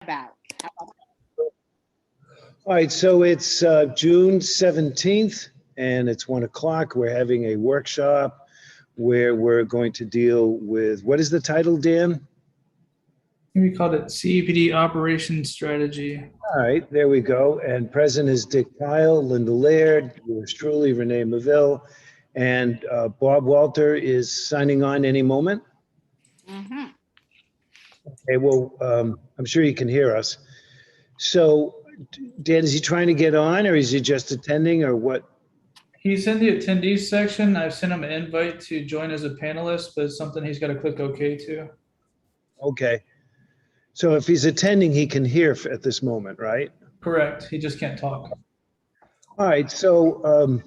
about. How about All right, so it's June 17th and it's 1 o'clock. We're having a workshop where we're going to deal with, what is the title, Dan? We called it CEPD Operations Strategy. All right, there we go. And present is Dick Pyle, Linda Laird, yours truly, Renee Maville, and Bob Walter is signing on any moment. Mhm. Okay, well, I'm sure you can hear us. So, Dan, is he trying to get on or is he just attending or what? He's in the attendees section. I've sent him an invite to join as a panelist, but it's something he's got to click OK to. Okay. So if he's attending, he can hear at this moment, right? Correct. He just can't talk. All right, so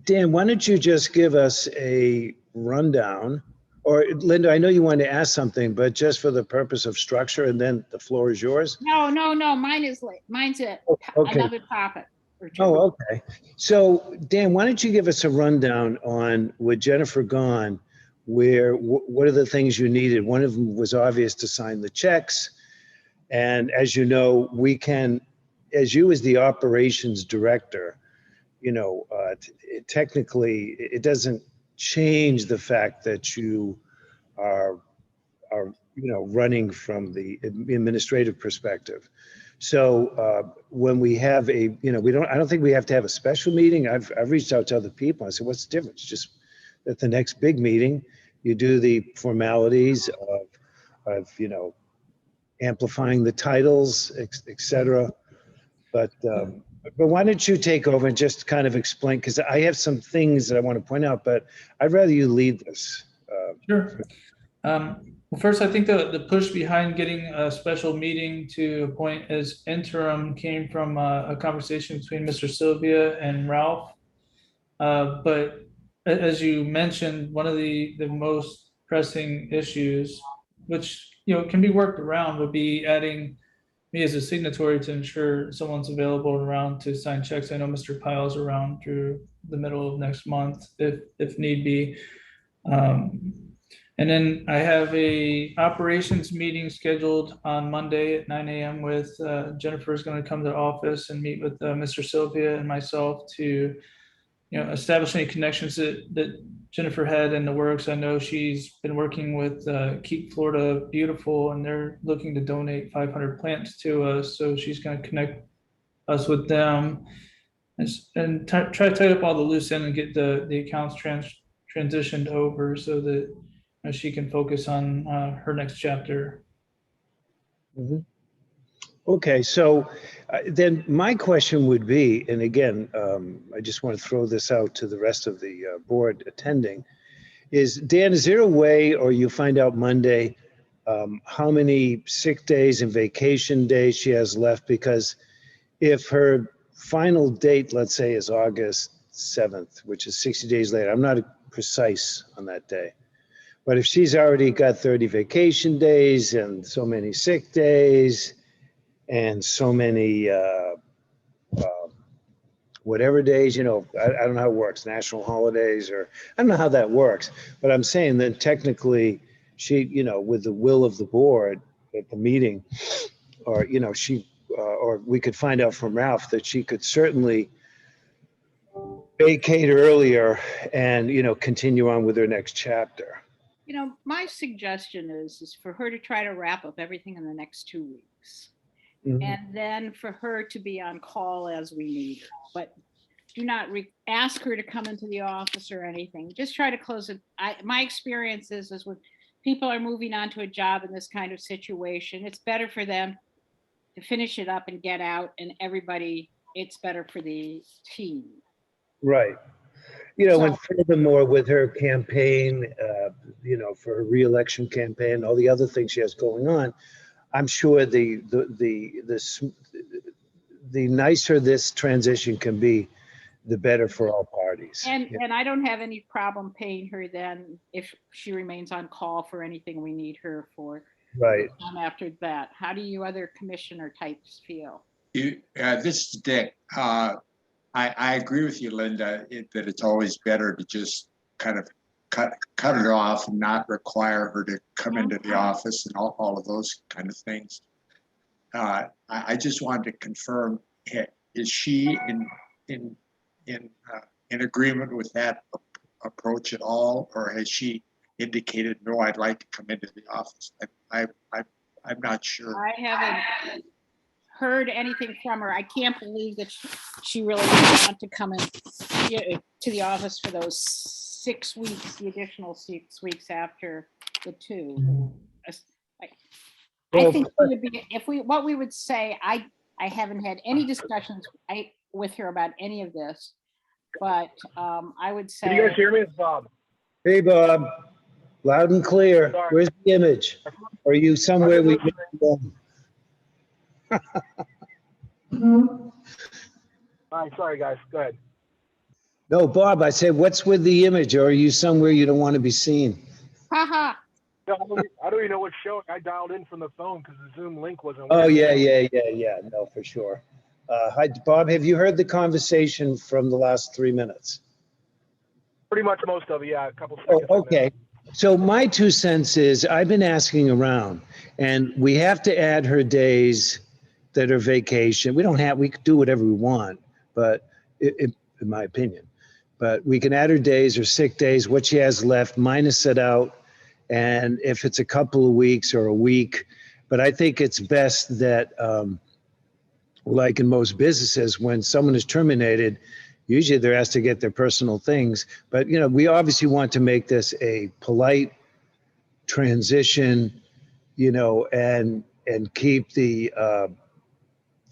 Dan, why don't you just give us a rundown? Or Linda, I know you wanted to ask something, but just for the purpose of structure, and then the floor is yours. No, mine's Okay. another topic. Or two. Oh, okay. So Dan, why don't you give us a rundown on with Jennifer gone, where what are the things you needed? One of them was obvious to sign the checks. And as you know, we can, as you as the operations director, you know, technically it doesn't change the fact that you are, you know, running from the administrative perspective. So when we have a, you know, I don't think we have to have a special meeting. I've reached out to other people. I said, what's the difference? Just at the next big meeting, you do the formalities of you know, amplifying the titles, et cetera. But why don't you take over and just kind of explain, because I have some things that I want to point out, but I'd rather you lead this. Sure. Well, first, I think the push behind getting a special meeting to appoint as interim came from a conversation between Mr. Sylvia and Ralph. But as you mentioned, one of the most pressing issues, which you know can be worked around, would be adding me as a signatory to ensure someone's available around to sign checks. I know Mr. Pyle's around through the middle of next month if need be. And then I have a operations meeting scheduled on Monday at 9 a.m. with Jennifer's going to come to the office and meet with Mr. Sylvia and myself to, you know, establish any connections that Jennifer had in the works. I know she's been working with Keep Florida Beautiful, and they're looking to donate 500 plants to us. So she's going to connect us with them and try to tie up all the loose ends and get the accounts transitioned over so that she can focus on her next chapter. Mhm. Okay, so then my question would be, and again, I just want to throw this out to the rest of the board attending, is Dan, is there a way, or you find out Monday, how many sick days and vacation days she has left? Because if her final date, let's say, is August 7th, which is 60 days later, I'm not precise on that day. But if she's already got 30 vacation days and so many sick days and so many whatever days, you know, I don't know how it works, national holidays, or I don't know how that works. But I'm saying that technically she, you know, with the will of the board at the meeting, or, you know, or we could find out from Ralph that she could certainly vacate earlier and, you know, continue on with her next chapter. You know, my suggestion is for her to try to wrap up everything in the next 2 weeks. Mhm. And then for her to be on call as we need her. But do not ask her to come into the office or anything. Just try to close it. My experience is when people are moving on to a job in this kind of situation, it's better for them to finish it up and get out, and everybody, it's better for the team. Right. You know, So- and furthermore, with her campaign, you know, for her reelection campaign, all the other things she has going on, I'm sure the nicer this transition can be, the better for all parties. And I don't have any problem paying her then if she remains on call for anything we need her for. Right. After that, how do you other commissioner types feel? This is Dick. I agree with you, Linda, that it's always better to just kind of cut it off and not require her to come into the office and all of those kind of things. I just wanted to confirm, is she in agreement with that approach at all? Or has she indicated, no, I'd like to come into the office? I'm not sure. I haven't heard anything from her. I can't believe that she really didn't want to come in to the office for those 6 weeks, the additional 6 weeks after the 2. I think it would be, if what we would say, I haven't had any discussions with her about any of this, but I would say. Can you guys hear me? It's Bob. Hey, Bob, loud and clear. Sorry. Where's the image? Are you somewhere we? All right, sorry guys, go ahead. No, Bob, I said, what's with the image? Or are you somewhere you don't want to be seen? Haha. No, I don't even know what's showing. I dialed in from the phone because the Zoom link wasn't. Oh, working. yeah. No, for sure. Hi, Bob, have you heard the conversation from the last 3 minutes? Pretty much most of it, yeah, a couple Oh, seconds. okay. So my 2 cents is I've been asking around, and we have to add her days that are vacation. We can do whatever we want, but in my opinion, but we can add her days or sick days, what she has left, minus it out. And if it's a couple of weeks or a week, but I think it's best that, like in most businesses, when someone is terminated, usually they're asked to get their personal things. But, we obviously want to make this a polite transition, and keep the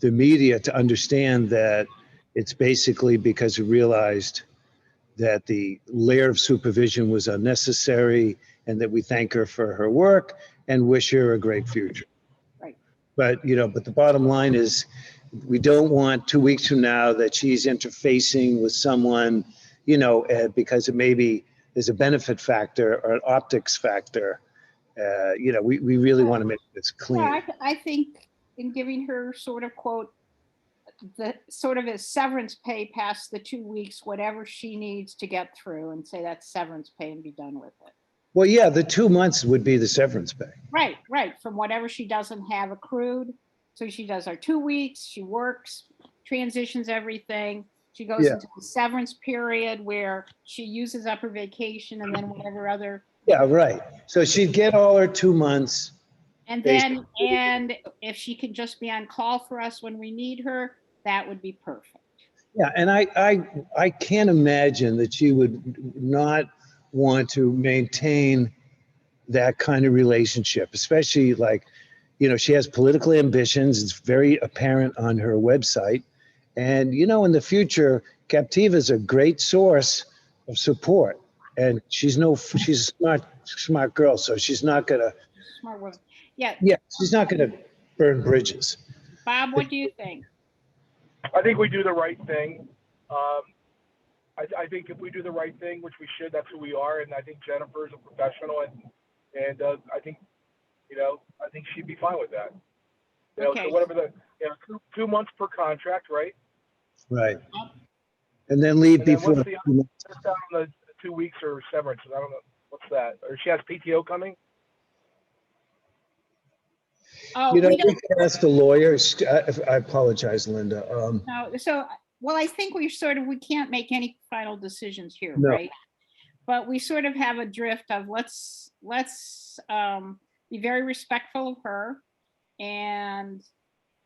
media to understand that it's basically because we realized that the layer of supervision was unnecessary, and that we thank her for her work and wish her a great future. Right. But, but the bottom line is, we don't want 2 weeks from now that she's interfacing with someone, because it maybe there's a benefit factor or an optics factor. We really want to make this clean. Yeah, I think in giving her sort of quote, the sort of a severance pay past the 2 weeks, whatever she needs to get through, and say that's severance pay and be done with it. Well, yeah, the 2 months would be the severance pay. Right. From whatever she doesn't have accrued. So she does our 2 weeks, she works, transitions everything. She goes Yeah. into the severance period where she uses up her vacation and then whatever other. Yeah, right. So she'd get all her 2 months. And then, and if she can just be on call for us when we need her, that would be perfect. Yeah, and I can't imagine that she would not want to maintain that kind of relationship, especially like, she has political ambitions. It's very apparent on her website. And, in the future, Captiva is a great source of support. And she's a smart girl, so she's not gonna. Smart woman. Yeah. Yeah, she's not gonna burn bridges. Bob, what do you think? I think we do the right thing. I think if we do the right thing, which we should, that's who we are. And I think Jennifer is a professional, and I think, I think she'd be fine with that. Okay. So whatever the 2 months per contract, right? Right. And then leave And then before. what's the other, on the 2 weeks or severance? I don't know. What's that? Or she has PTO coming? Oh, We we don't, can ask the lawyer. I apologize, Linda. know. So, well, I think we can't make any final decisions here, No. right? But we sort of have a drift of let's be very respectful of her. And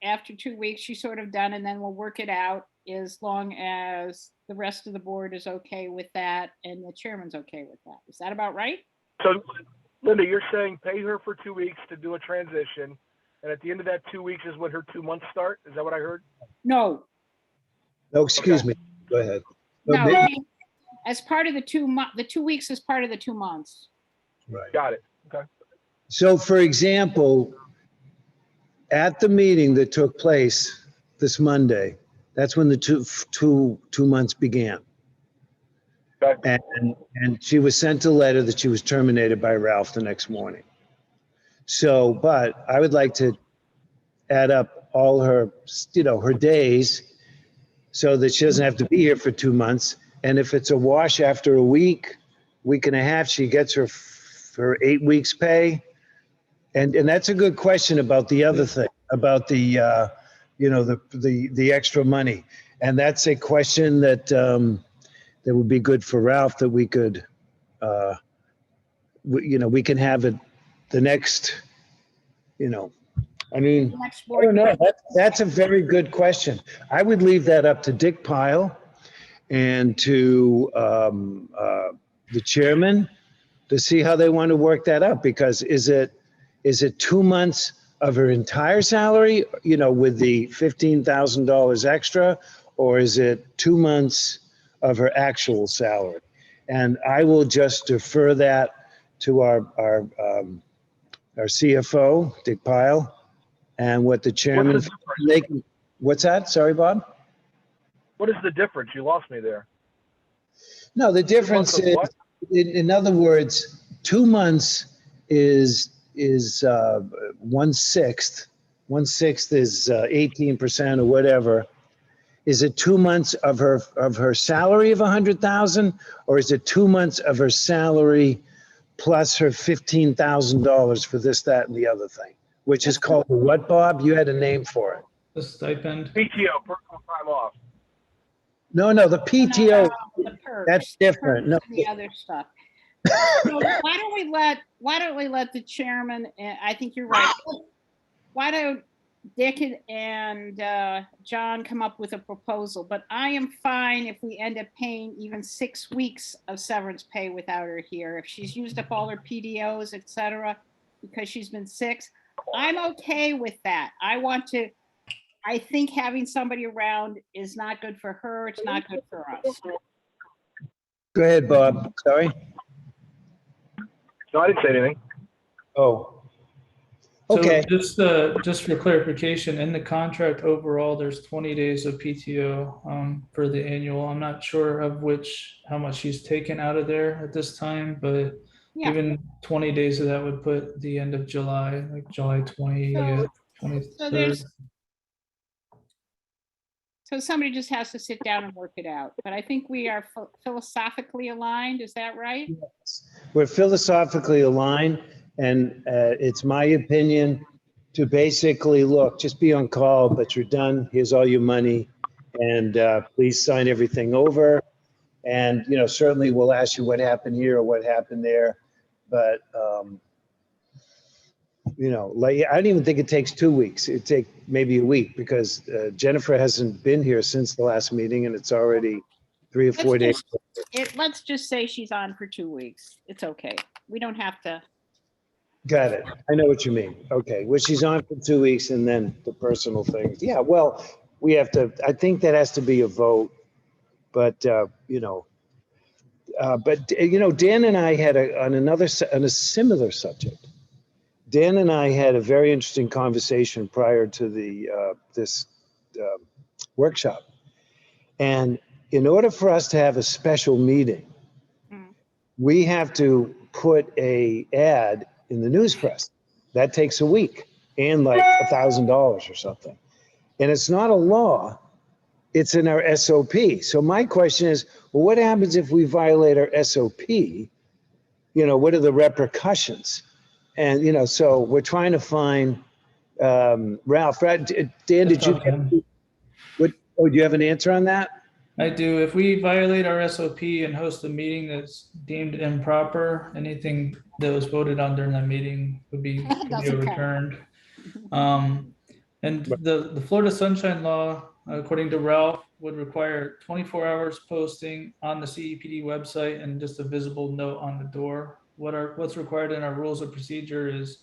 after 2 weeks, she's sort of done, and then we'll work it out as long as the rest of the board is okay with that and the chairman's okay with that. Is that about right? So, Linda, you're saying pay her for 2 weeks to do a transition, and at the end of that 2 weeks is when her 2 months start? Is that what I heard? No, No, excuse me. Go ahead. no. maybe- As part of the 2 month, the 2 weeks is part of the 2 months. Right. Got it. Okay. So, for example, at the meeting that took place this Monday, that's when the two months began. Okay. And she was sent a letter that she was terminated by Ralph the next morning. So, but I would like to add up all her, her days so that she doesn't have to be here for 2 months. And if it's a wash after a week and a half, she gets her 8 weeks pay. And that's a good question about the other thing. about the, you know, the extra money. And that's a question that, that would be good for Ralph, that we could, you know, we can have it the next, you know, I mean, Next I board don't know. meeting. That's a very good question. I would leave that up to Dick Pyle and to the chairman to see how they want to work that out. Because is it 2 months of her entire salary, you know, with the $15,000 extra, or is it 2 months of her actual salary? And I will just defer that to our CFO, Dick Pyle, and what the chairman. What's the difference? What's that? Sorry, Bob? What is the difference? You lost me there. No, the 2 months difference of is, what? in other words, 2 months is 1/6. 1/6 is 18% or whatever. Is it 2 months of her salary of 100,000, or is it 2 months of her salary plus her $15,000 for this, that, and the other thing, which is called what, Bob? You had a name for it. The stipend. PTO, personal time off. No, the PTO, The perks. that's different. No, Perks and the other stuff. So why don't we let the chairman, and I think you're right. Why don't Dick and John come up with a proposal? But I am fine if we end up paying even 6 weeks of severance pay without her here. If she's used up all her PDOs, et cetera, because she's been sick, I'm okay with that. I think having somebody around is not good for her. It's not good for us. go ahead, Bob. Sorry. No, I didn't say anything. Oh. So Okay. just for clarification, in the contract overall, there's 20 days of PTO for the annual. I'm not sure of how much she's taken out of there at this time, but Yeah. even 20 days of that would put the end of July, like July 20th, So 23rd. So somebody just has to sit down and work it out. But I think we are philosophically aligned. Is that right? We're philosophically aligned, and it's my opinion to basically, look, just be on call, but you're done. Here's all your money, and please sign everything over. And, you know, certainly we'll ask you what happened here or what happened there. But, you know, like, I don't even think it takes 2 weeks. It'd take maybe a week, because Jennifer hasn't been here since the last meeting, and it's already 3 or 4 days. Let's just say she's on for 2 weeks. It's okay. We don't have to. Got it. I know what you mean. Okay. Well, she's on for 2 weeks, and then the personal things. Yeah, well, we have to, I think that has to be a vote, but, you know, Dan and I had on a similar subject. Dan and I had a very interesting conversation prior to this workshop. And in order for us to have a special meeting, we have to put a ad in the news press. That takes a week and like $1,000 or something. And it's not a law, it's in our SOP. So my question is, well, what happens if we violate our SOP? You know, what are the repercussions? And, you know, so we're trying to find, Ralph, Dan, did you, do you have an answer on that? I do. If we violate our SOP and host a meeting that's deemed improper, anything that was voted on during that meeting would be overturned. And the Florida Sunshine Law, according to Ralph, would require 24 hours posting on the CEPD website and just a visible note on the door. What's required in our rules of procedure is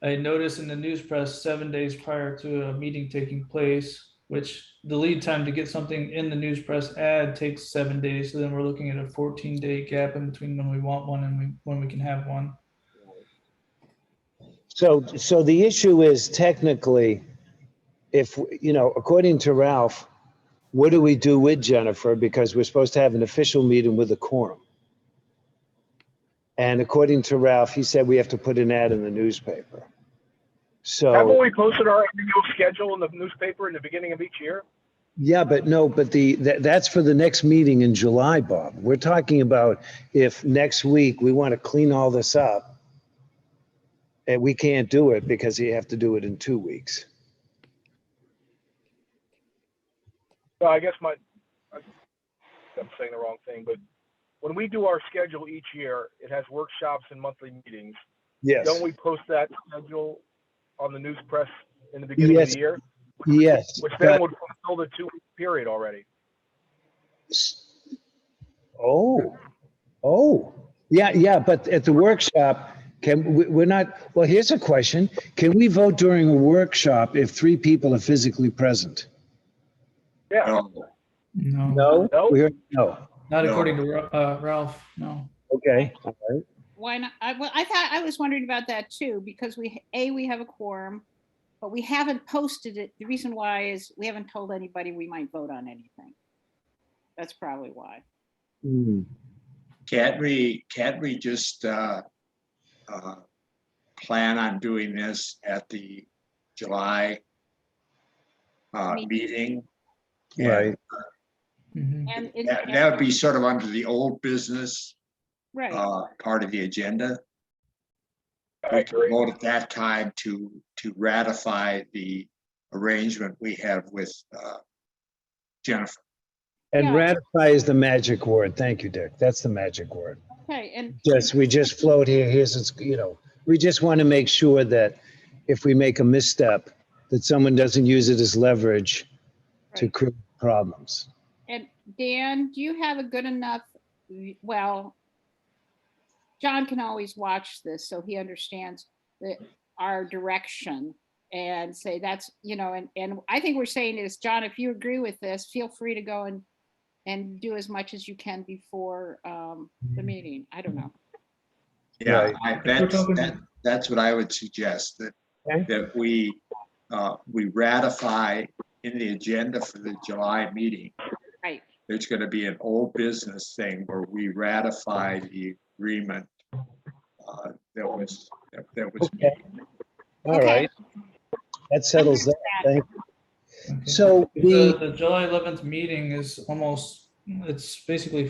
a notice in the news press 7 days prior to a meeting taking place, which the lead time to get something in the news press ad takes 7 days. So then we're looking at a 14-day gap in between when we want one and when we can have one. So the issue is, technically, if, you know, according to Ralph, what do we do with Jennifer? Because we're supposed to have an official meeting with a quorum. And according to Ralph, he said we have to put an ad in the newspaper. Haven't So, we posted our annual schedule in the newspaper in the beginning of each year? yeah, but no, but that's for the next meeting in July, Bob. We're talking about if next week we want to clean all this up, and we can't do it because you have to do it in 2 weeks. well, I guess I'm saying the wrong thing, but when we do our schedule each year, it has workshops and monthly meetings. Yes, Don't we post that schedule on the news press in the beginning of yes, the year? yes. Which but- then would fulfill the 2-week period already. Oh, oh, yeah, but at the workshop, we're not, well, here's a question. Can we vote during a workshop if 3 people are physically present? Yeah. No, No, No? No? No. not No. according to Ralph, no. Okay, all right. Why not? I was wondering about that too, because we have a quorum, but we haven't posted it. The reason why is we haven't told anybody we might vote on anything. That's probably why. Hmm. can't we just plan on doing this at the July meeting? And Right. Mhm. And that would be sort of under the old business right. part of the agenda. I We can agree. vote at that time to ratify the arrangement we have with Jennifer. And Yeah. ratify is the magic word. Thank you, Dick. That's the magic word. Okay. And We just float here. We just want to make sure that if we make a misstep, that someone doesn't use it as leverage to right. create problems. And Dan, do you have a good enough? Well, John can always watch this, so he understands our direction and say that's, and I think we're saying is, John, if you agree with this, feel free to go and do as much as you can before the meeting. I don't know. Yeah, Right. that's what I would suggest, that Okay. that we ratify in the agenda for the July meeting. Right. There's going to be an old business thing where we ratify the agreement that was Okay. All Okay. right. That settles that. Thank you. Okay. So The July 11th meeting is it's basically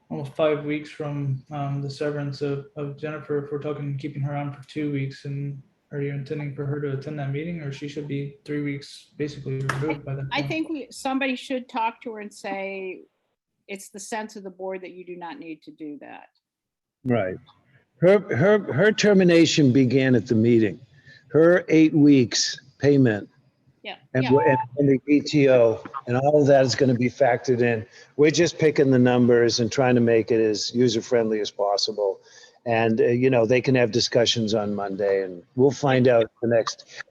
almost 5 weeks from the severance of Jennifer. If we're talking keeping her on for 2 weeks, and are you intending for her to attend that meeting, or she should be 3 weeks basically removed by that I point? think somebody should talk to her and say, it's the sense of the board that you do not need to do that. right. Her termination began at the meeting. Her 8 weeks payment Yeah. and, Yeah. and the PTO and all of that is going to be factored in. We're just picking the numbers and trying to make it as user-friendly as possible. And, they can have discussions on Monday and we'll find out the next.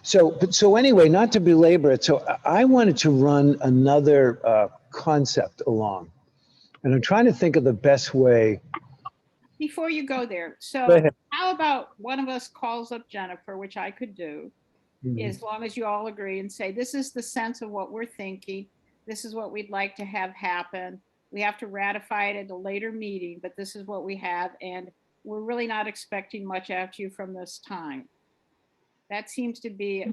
So anyway, not to belabor it. So I wanted to run another concept along. And I'm trying to think of the best way. Before you go there, Go so ahead. how about one of us calls up Jennifer, which I could do, Mhm. as long as you all agree and say, this is the sense of what we're thinking. This is what we'd like to have happen. We have to ratify it at a later meeting, but this is what we have. And we're really not expecting much out of you from this time. That seems to be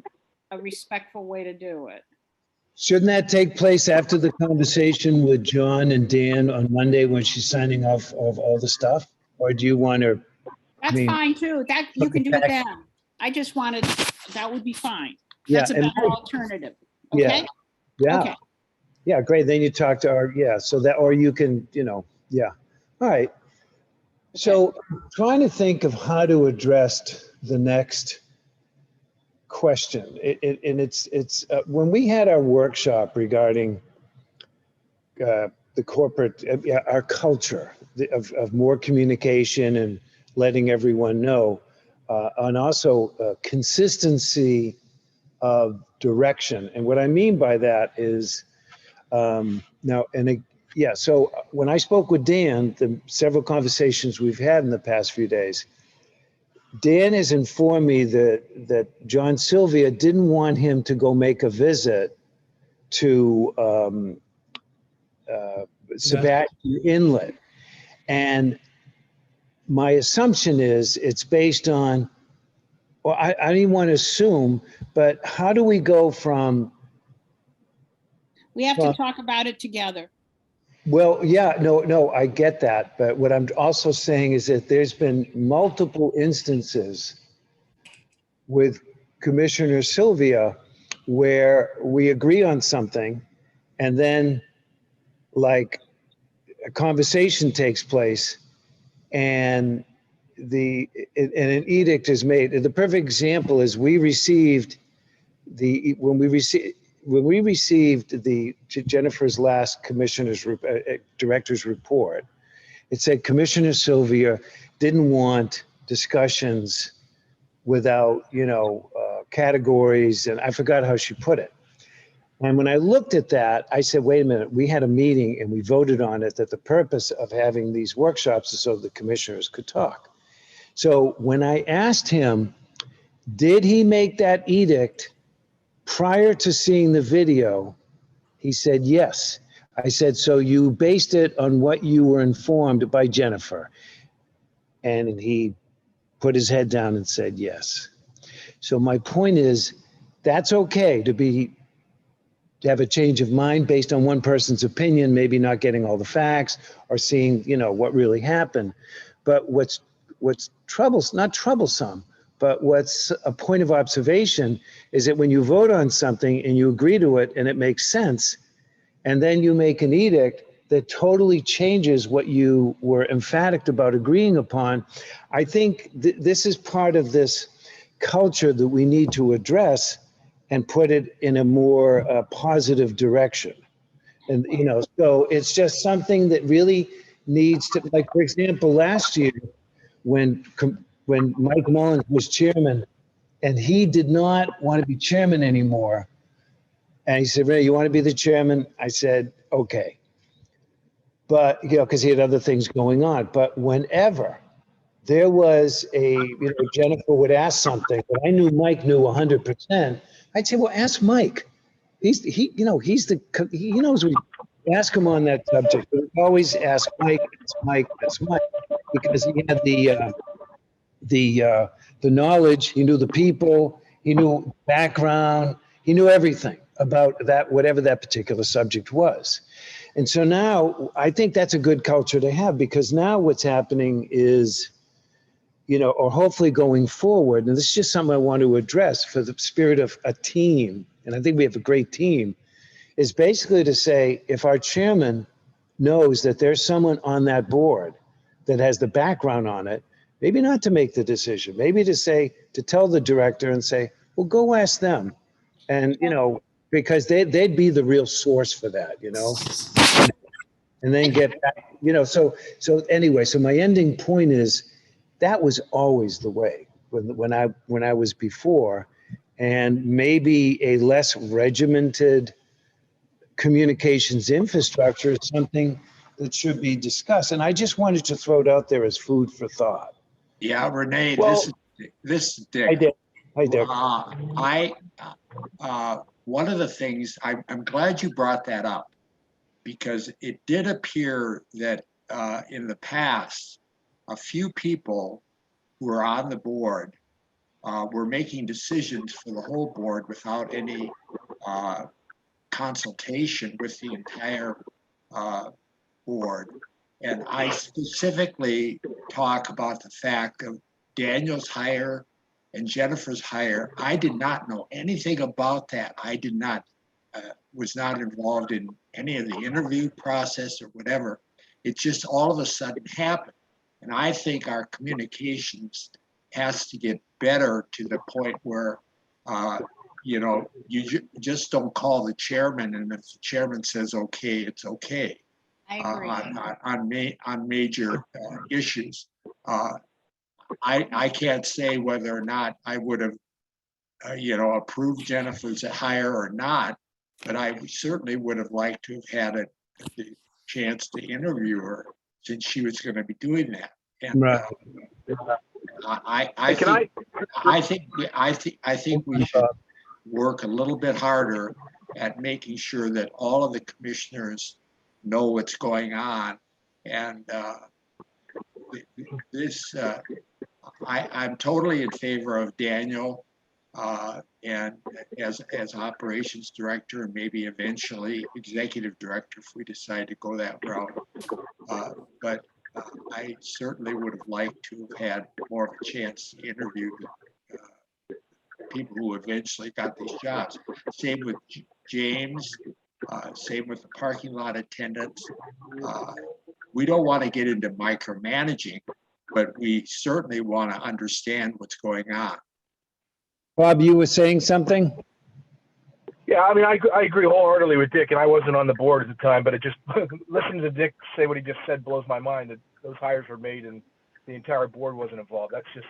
a respectful way to do it. Shouldn't that take place after the conversation with John and Dan on Monday when she's signing off of all the stuff? Or do you want to, That's mean, fine too. That you can do it back- then. I just wanted, that would be fine. yeah, That's a and- better alternative. Yeah. Okay? yeah, Okay. yeah, great. Then you talk to our, yeah, so that, or you can, yeah. All right. So trying to think of how to address the next question. And it's when we had our workshop regarding the corporate, our culture of more communication and letting everyone know, and also consistency of direction. And what I mean by that is so when I spoke with Dan, the several conversations we've had in the past few days, Dan has informed me that John Sylvia didn't want him to go make a visit to Sebastian Inlet. And my assumption is it's based on, well, I didn't want to assume, but how do we go from, We have to talk about it together. well, yeah, no, I get that. But what I'm also saying is that there's been multiple instances with Commissioner Sylvia where we agree on something and then like a conversation takes place and and an edict is made. The perfect example is we received when we received the Jennifer's last director's report. It said Commissioner Sylvia didn't want discussions without, categories, and I forgot how she put it. And when I looked at that, I said, wait a minute, we had a meeting and we voted on it that the purpose of having these workshops is so the commissioners could talk. So when I asked him, did he make that edict prior to seeing the video? He said, yes. I said, so you based it on what you were informed by Jennifer? And he put his head down and said, yes. So my point is, that's okay to have a change of mind based on one person's opinion, maybe not getting all the facts or seeing, what really happened. But what's not troublesome, but what's a point of observation is that when you vote on something and you agree to it and it makes sense, and then you make an edict that totally changes what you were emphatic about agreeing upon, I think this is part of this culture that we need to address and put it in a more positive direction. And, so it's just something that really needs to, like, for example, last year when Mike Mullins was chairman and he did not want to be chairman anymore. And he said, Ray, you want to be the chairman? I said, okay. But, because he had other things going on. But whenever there was Jennifer would ask something, but I knew Mike knew 100%. I'd say, well, ask Mike. He knows what ask him on that subject. But always ask Mike, because he had the knowledge, he knew the people, he knew background, he knew everything about that, whatever that particular subject was. And so now I think that's a good culture to have, because now what's happening is, or hopefully going forward, and this is just something I want to address for the spirit of a team, and I think we have a great team, is basically to say, if our chairman knows that there's someone on that board that has the background on it, maybe not to make the decision, maybe to tell the director and say, well, go ask them. And, because they'd be the real source for that, and then get back, so anyway, so my ending point is that was always the way when I was before, and maybe a less regimented communications infrastructure is something that should be discussed. And I just wanted to throw it out there as food for thought. Yeah, Renee, Well- this is Dick. Hi, Dick. One of the things, I'm glad you brought that up, because it did appear that in the past, a few people who were on the board were making decisions for the whole board without any consultation with the entire board. And I specifically talk about the fact of Daniel's hire and Jennifer's hire. I did not know anything about that. I was not involved in any of the interview process or whatever. It just all of a sudden happened. And I think our communications has to get better to the point where, you just don't call the chairman, and if the chairman says okay, it's okay. I agree. On major issues. I can't say whether or not I would have, approved Jennifer's hire or not, but I certainly would have liked to have had the chance to interview her, since she was going to be doing that. And Right. I think we should work a little bit harder at making sure that all of the commissioners know what's going on. And I'm totally in favor of Daniel and as operations director, and maybe eventually executive director if we decide to go that route. But I certainly would have liked to have had more of a chance to interview people who eventually got these jobs. Same with James, same with the parking lot attendants. We don't want to get into micromanaging, but we certainly want to understand what's going on. Bob, you were saying something? Yeah, I mean, I agree wholeheartedly with Dick, and I wasn't on the board at the time, but it just, listening to Dick say what he just said blows my mind, that those hires were made and the entire board wasn't involved. That's just,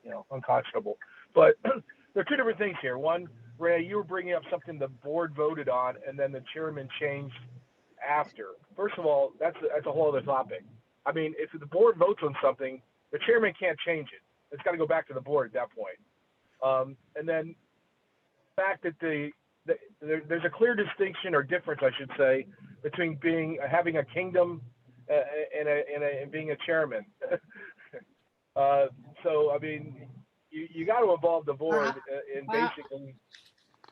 you know, unconscionable. But there are two different things here. One, Ray, you were bringing up something the board voted on and then the chairman changed after. First of all, that's a whole other topic. I mean, if the board votes on something, the chairman can't change it. It's got to go back to the board at that point. And then the fact that there's a clear distinction or difference, I should say, between having a kingdom and being a chairman. So I mean, you got to involve the board in basically.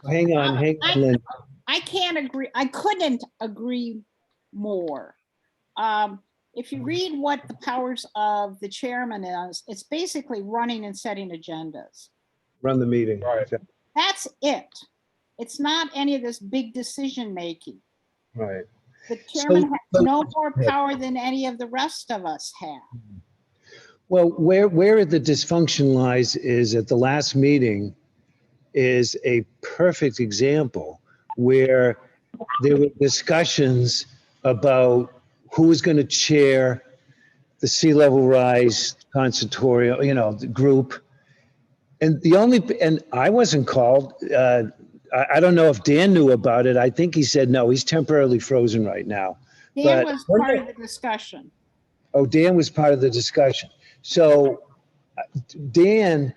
Hang on, Lynn. I can't agree. I couldn't agree more. If you read what the powers of the chairman is, it's basically running and setting agendas. Run the meeting. Right. That's it. It's not any of this big decision making. Right. The chairman has no more power than any of the rest of us have. Well, where the dysfunction lies is at the last meeting is a perfect example where there were discussions about who was going to chair the sea level rise consultorial, you know, the group. And I wasn't called. I don't know if Dan knew about it. I think he said, no, he's temporarily frozen right now. Dan was part of the discussion. Oh, Dan was part of the discussion. So Dan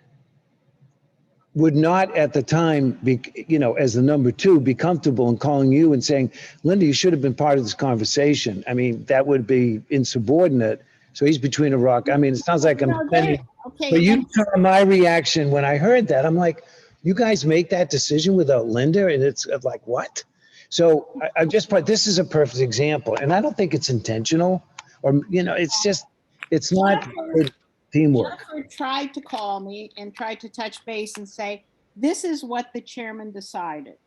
would not at the time be, you know, as the number two, be comfortable in calling you and saying, Linda, you should have been part of this conversation. I mean, that would be insubordinate. So he's between a rock. I mean, it sounds like I'm defending. Okay, But you saw my reaction when I heard that. I'm like, you guys make that decision without Linda? And it's like, what? So I just, this is a perfect example. And I don't think it's intentional or, you know, it's just, it's not good teamwork. Jennifer tried to call me and tried to touch base and say, this is what the chairman decided.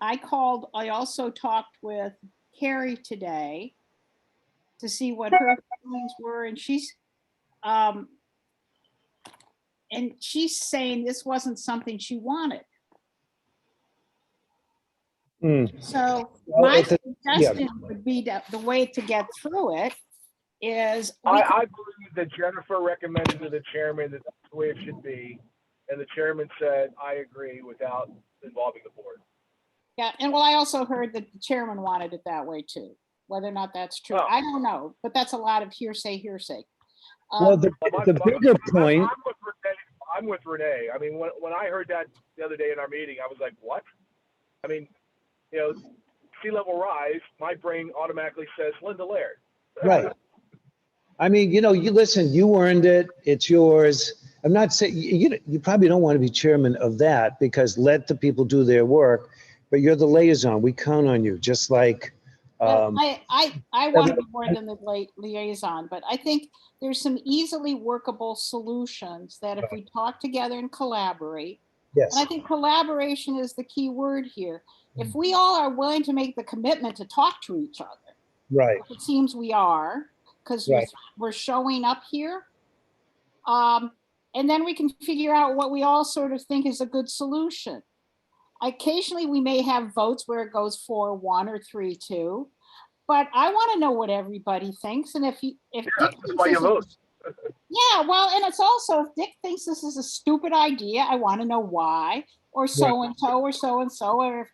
I also talked with Carrie today to see what her feelings were. And she's saying this wasn't something she wanted. So my suggestion would be that the way to get through it is. I believe that Jennifer recommended to the chairman that that's the way it should be. And the chairman said, I agree, without involving the board. Yeah, and well, I also heard that the chairman wanted it that way too. Whether or not that's true, I don't know, but that's a lot of hearsay. Well, the bigger point. I'm with Renee. I mean, when I heard that the other day in our meeting, I was like, what? I mean, you know, sea level rise, my brain automatically says Linda Laird. Right. I mean, you know, you listen, you earned it. It's yours. I'm not saying, you probably don't want to be chairman of that because let the people do their work, but you're the liaison. We count on you, just like. I want to be more than the liaison, but I think there's some easily workable solutions that if we talk together and collaborate. Yes. And I think collaboration is the key word here. If we all are willing to make the commitment to talk to each other. Right. It seems we are, because we're showing up here. And then we can figure out what we all sort of think is a good solution. Occasionally we may have votes where it goes 4-1 or 3-2, but I want to know what everybody thinks. And if Dick thinks why you vote. Yeah, well, and it's also, if Dick thinks this is a stupid idea, I want to know why, or so-and-so, or so-and-so, or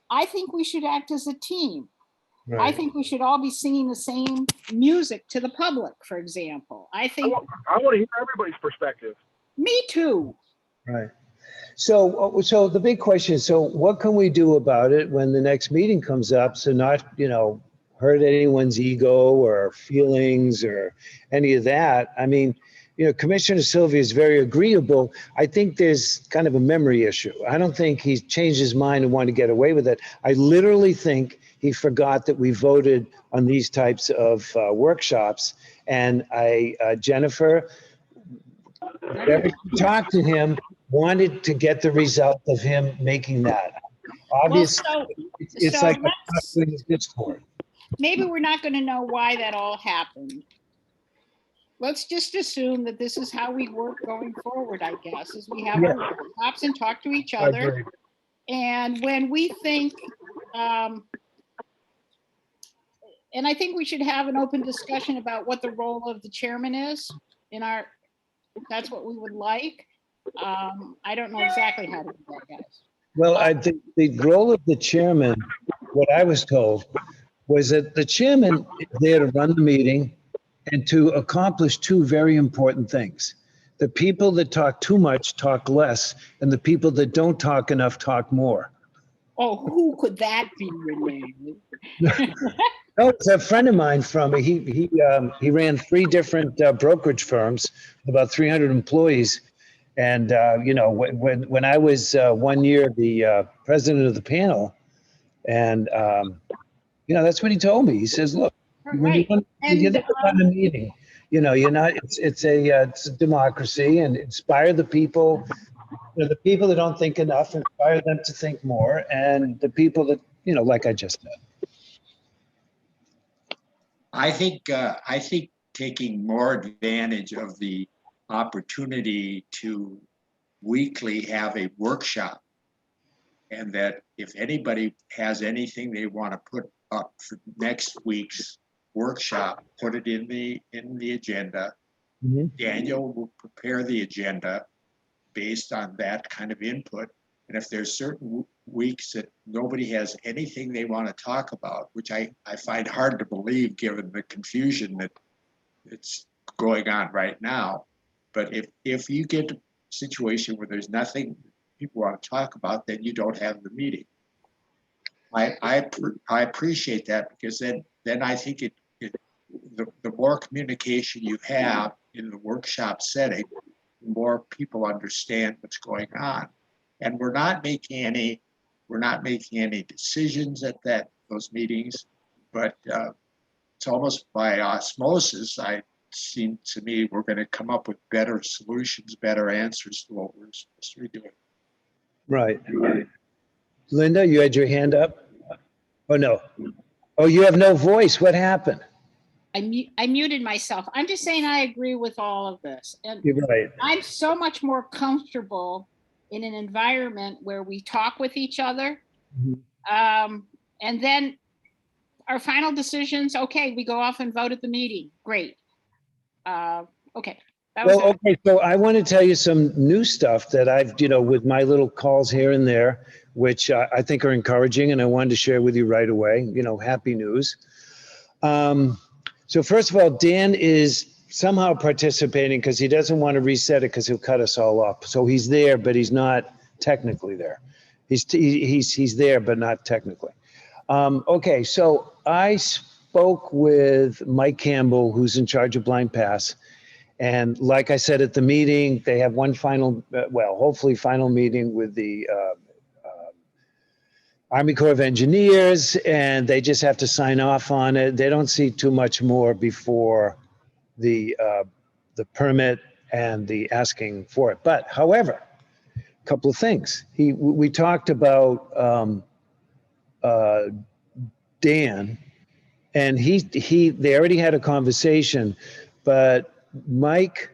I think we should act as a team. Right. I think we should all be singing the same music to the public, for example. I want to hear everybody's perspective. Me too. Right. So the big question is, so what can we do about it when the next meeting comes up? So not, you know, hurt anyone's ego or feelings or any of that. I mean, you know, Commissioner Sylvia is very agreeable. I think there's kind of a memory issue. I don't think he's changed his mind and wanted to get away with it. I literally think he forgot that we voted on these types of workshops. And Jennifer, Whoever talked to him wanted to get the result of him making that. Well, Obviously, so, it's so like let's, a Discord. maybe we're not going to know why that all happened. Let's just assume that this is how we work going forward, I guess, is we have our workshops and talk to each I other. agree. And when we think, and I think we should have an open discussion about what the role of the chairman is in our, that's what we would like. I don't know exactly how to do that, guys. Well, I think the role of the chairman, what I was told, was that the chairman is there to run the meeting and to accomplish two very important things. The people that talk too much talk less, and the people that don't talk enough talk more. Oh, who could that be, Renee? No, it's a friend of mine from, he ran 3 different brokerage firms, about 300 employees. And, you know, when I was 1 year the president of the panel, and, you know, that's what he told me. He says, look, when you Right. run, And, you never run a meeting, you know, you're not, it's a democracy, and inspire the people, you know, the people that don't think enough, inspire them to think more. And the people that, you know, like I just said. I think taking more advantage of the opportunity to weekly have a workshop, and that if anybody has anything they want to put up for next week's workshop, put it in the agenda. Mhm. Daniel will prepare the agenda based on that kind of input. And if there's certain weeks that nobody has anything they want to talk about, which I find hard to believe given the confusion that it's going on right now. But if you get a situation where there's nothing people want to talk about, then you don't have the meeting. I appreciate that, because then I think the more communication you have in the workshop setting, the more people understand what's going on. And we're not making any decisions at those meetings, but it's almost by osmosis. It seems to me we're going to come up with better solutions, better answers to what we're supposed to be doing. Right. Linda, you had your hand up? Oh, no. Oh, you have no voice. What happened? I muted myself. I'm just saying I agree with all of this. And You're right. I'm so much more comfortable in an environment where we talk with each other. And then our final decisions, okay, we go off and vote at the meeting. Great. Okay. That was Well, it. okay, so I want to tell you some new stuff that I've, you know, with my little calls here and there, which I think are encouraging, and I wanted to share with you right away, you know, happy news. So first of all, Dan is somehow participating because he doesn't want to reset it because he'll cut us all up. So he's there, but he's not technically there. He's there, but not technically. Okay, so I spoke with Mike Campbell, who's in charge of Blind Pass. And like I said at the meeting, they have one final, well, hopefully final meeting with the Army Corps of Engineers, and they just have to sign off on it. They don't see too much more before the permit and the asking for it. But however, a couple of things. We talked about Dan, and they already had a conversation, but Mike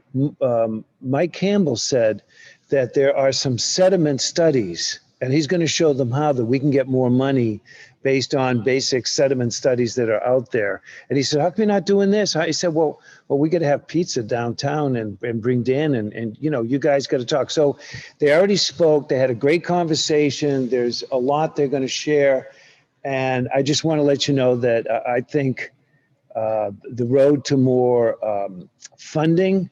Campbell said that there are some sediment studies, and he's going to show them how that we can get more money based on basic sediment studies that are out there. And he said, how come you're not doing this? I said, well, we got to have pizza downtown and bring Dan and, you know, you guys got to talk. So they already spoke. They had a great conversation. There's a lot they're going to share. And I just want to let you know that I think the road to more funding,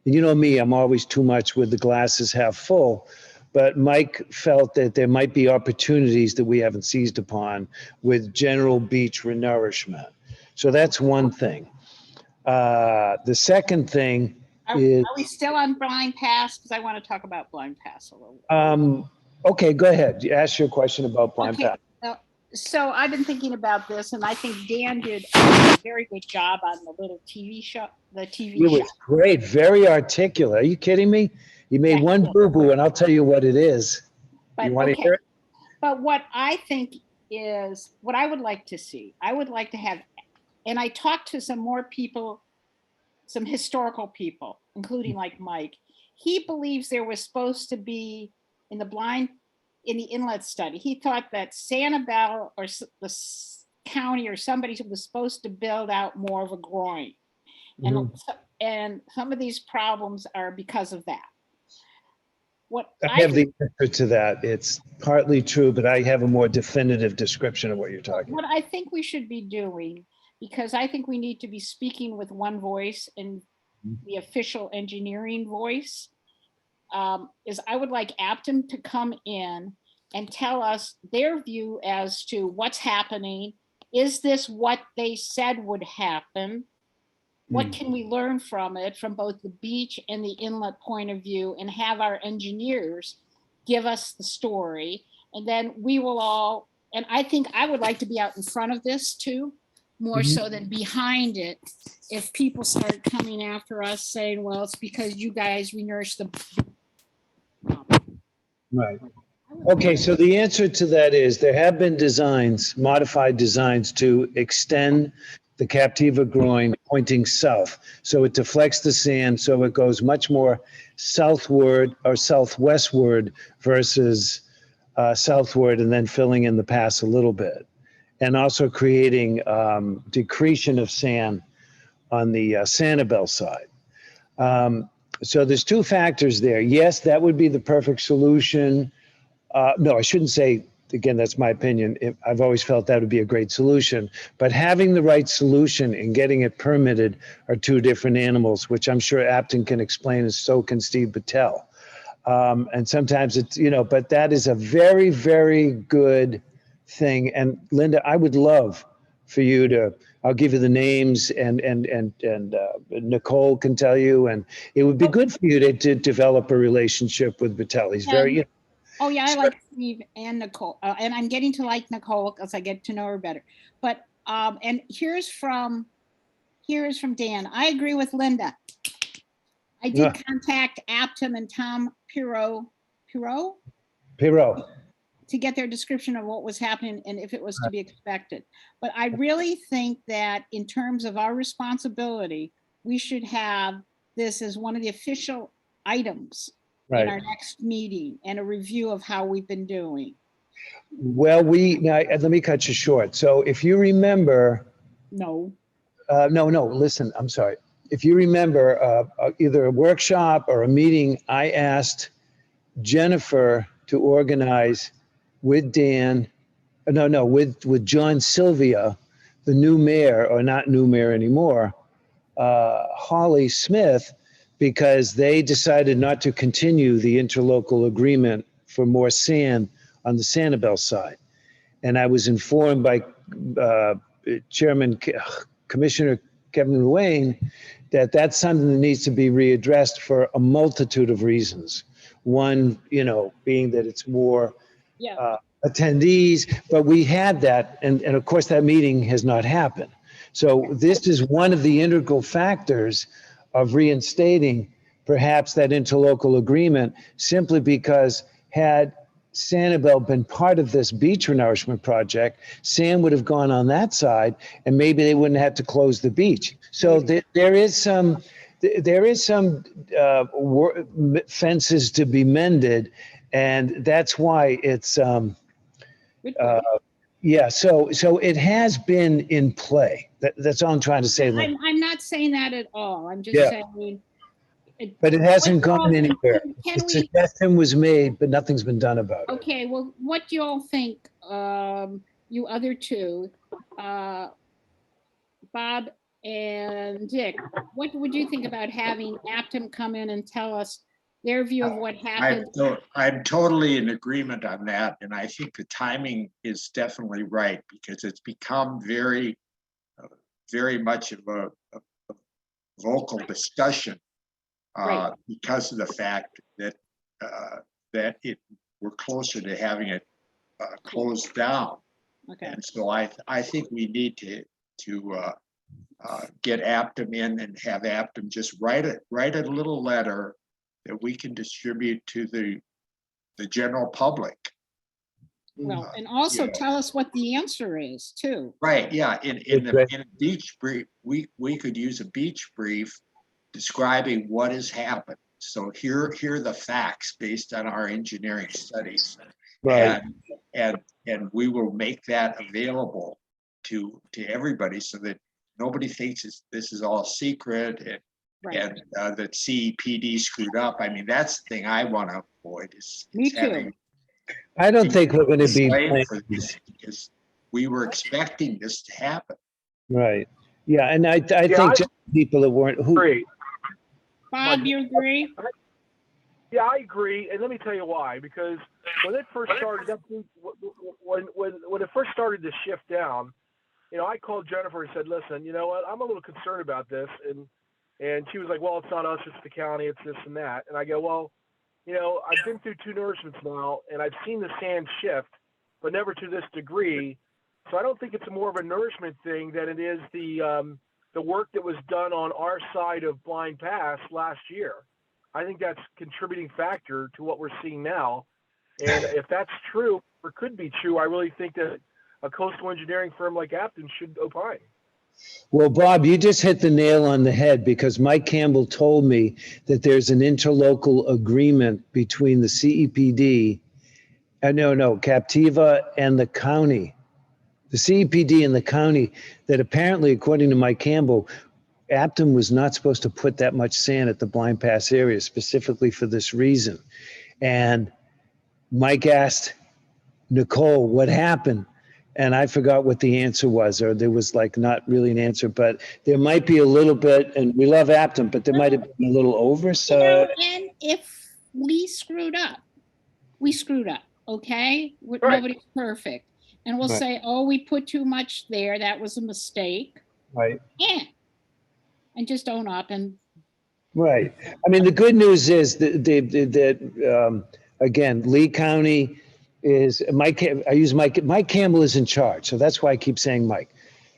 and you know me, I'm always too much with the glasses half full, but Mike felt that there might be opportunities that we haven't seized upon with general beach renourishment. So that's one thing. The second thing is. Are we still on Blind Pass? Because I want to talk about Blind Pass a little bit. Okay, go ahead. Ask your question about Blind Okay. Pass. So I've been thinking about this, and I think Dan did a very good job on the little TV show, the TV It show. was great, very articulate. Are you kidding me? You made Yeah, one he did. boo-boo and I'll tell you what it is. But You want to okay, hear it? but what I think is what I would like to see. I would like to have, and I talked to some more people, some historical people, including like Mike. He believes there was supposed to be in the inlet study. He thought that Sanibel or county or somebody was supposed to build out more of a groin. Mhm. And some of these problems are because of that. What I have the answer to that. It's partly true, but I have a more definitive description of what you're talking what about. I think we should be doing, because I think we need to be speaking with one voice and the official engineering voice, is I would like Aptum to come in and tell us their view as to what's happening. Is this what they said would happen? What can we learn from it, from both the beach and the inlet point of view, and have our engineers give us the story. And then we will all, and I think I would like to be out in front of this too, more so than behind it. If people start coming after us saying, well, it's because you guys renounced the. Right. Okay, so the answer to that is there have been designs, modified designs to extend the Captiva groin pointing south. So it deflects the sand, so it goes much more southward or southwestward versus southward, and then filling in the pass a little bit. And also creating decretion of sand on the Sanibel side. So there's two factors there. Yes, that would be the perfect solution. No, I shouldn't say, again, that's my opinion. I've always felt that would be a great solution. But having the right solution and getting it permitted are two different animals, which I'm sure Apton can explain, and so can Steve Patel. And sometimes it's, but that is a very, very good thing. And Linda, I would love for you to, I'll give you the names, and Nicole can tell you, and it would be good for you to develop a relationship with Patel. He's very, Oh yeah, I like Steve and Nicole, and I'm getting to like Nicole as I get to know her better. But and here's from Dan. I agree with Linda. I did contact Aptum and Tom Pirot to get their description of what was happening and if it was to be expected. But I really think that in terms of our responsibility, we should have this as one of the official items in our next meeting, and a review of how we've been doing. Well, now, let me cut you short. So if you remember, No. no, listen, I'm sorry. If you remember either a workshop or a meeting, I asked Jennifer to organize with Dan, with John Sylvia, the new mayor, or not new mayor anymore, Holly Smith, because they decided not to continue the interlocal agreement for more sand on the Sanibel side. And I was informed by Commissioner Kevin Ruane that that's something that needs to be readdressed for a multitude of reasons. One, being that it's more attendees, but we had that, and of course that meeting has not happened. So this is one of the integral factors of reinstating perhaps that interlocal agreement, simply because had Sanibel been part of this beach renourishment project, sand would have gone on that side, and maybe they wouldn't have to close the beach. So there is some fences to be mended, and that's why it's yeah. So it has been in play. That's all I'm trying to say, Lynn. I'm not saying that at all. I'm just saying. But it hasn't gone anywhere. Can The we? suggestion was made, but nothing's been done about it. Okay, well, what do you all think, you other two, Bob and Dick, what would you think about having Aptum come in and tell us their view of what happened? I'm totally in agreement on that, and I think the timing is definitely right, because it's become very much of a vocal discussion because of the fact that we're closer to having it closed down. Okay. And so I think we need to get Aptum in and have Aptum just write a little letter that we can distribute to the general public. Well, and also yeah. tell us what the answer is too. Right, yeah, in a beach brief, we could use a beach brief describing what has happened. So here are the facts based on our engineering studies. Right. And we will make that available to everybody so that nobody thinks this is all secret and that CEPD screwed up. I mean, that's the thing I want to avoid is Me too. having I don't think we're going to be blamed for this, because we were expecting this to happen. right. Yeah, and I think just people that weren't who. Agree. Bob, you agree? Yeah, I agree, and let me tell you why. Because when it first started, when it first started to shift down, you know, I called Jennifer and said, "Listen, you know what? I'm a little concerned about this," and she was like, "Well, it's not us, it's the county, it's this and that." And I go, "Well, you know, I've been through 2 nourishments now, and I've seen the sand shift, but never to this degree. So I don't think it's more of a nourishment thing than it is the work that was done on our side of Blind Pass last year. I think that's a contributing factor to what we're seeing now. And if that's true, or could be true, I really think that a coastal engineering firm like Apton should opine." Well, Bob, you just hit the nail on the head, because Mike Campbell told me that there's an interlocal agreement between the CEPD, Captiva and the county. The CEPD and the county, that apparently, according to Mike Campbell, Apton was not supposed to put that much sand at the Blind Pass area specifically for this reason. And Mike asked Nicole what happened, and I forgot what the answer was, or there was like not really an answer, but there might be a little bit, and we love Apton, but there might have been a little oversight. You know, and if we screwed up, we screwed up, okay? Right. Nobody's perfect. And we'll Right. say, oh, we put too much there, that was a mistake. Right. Yeah. And just own up and Right. I mean, the good news is that again, Lee County is Mike. I use Mike Campbell is in charge, so that's why I keep saying Mike.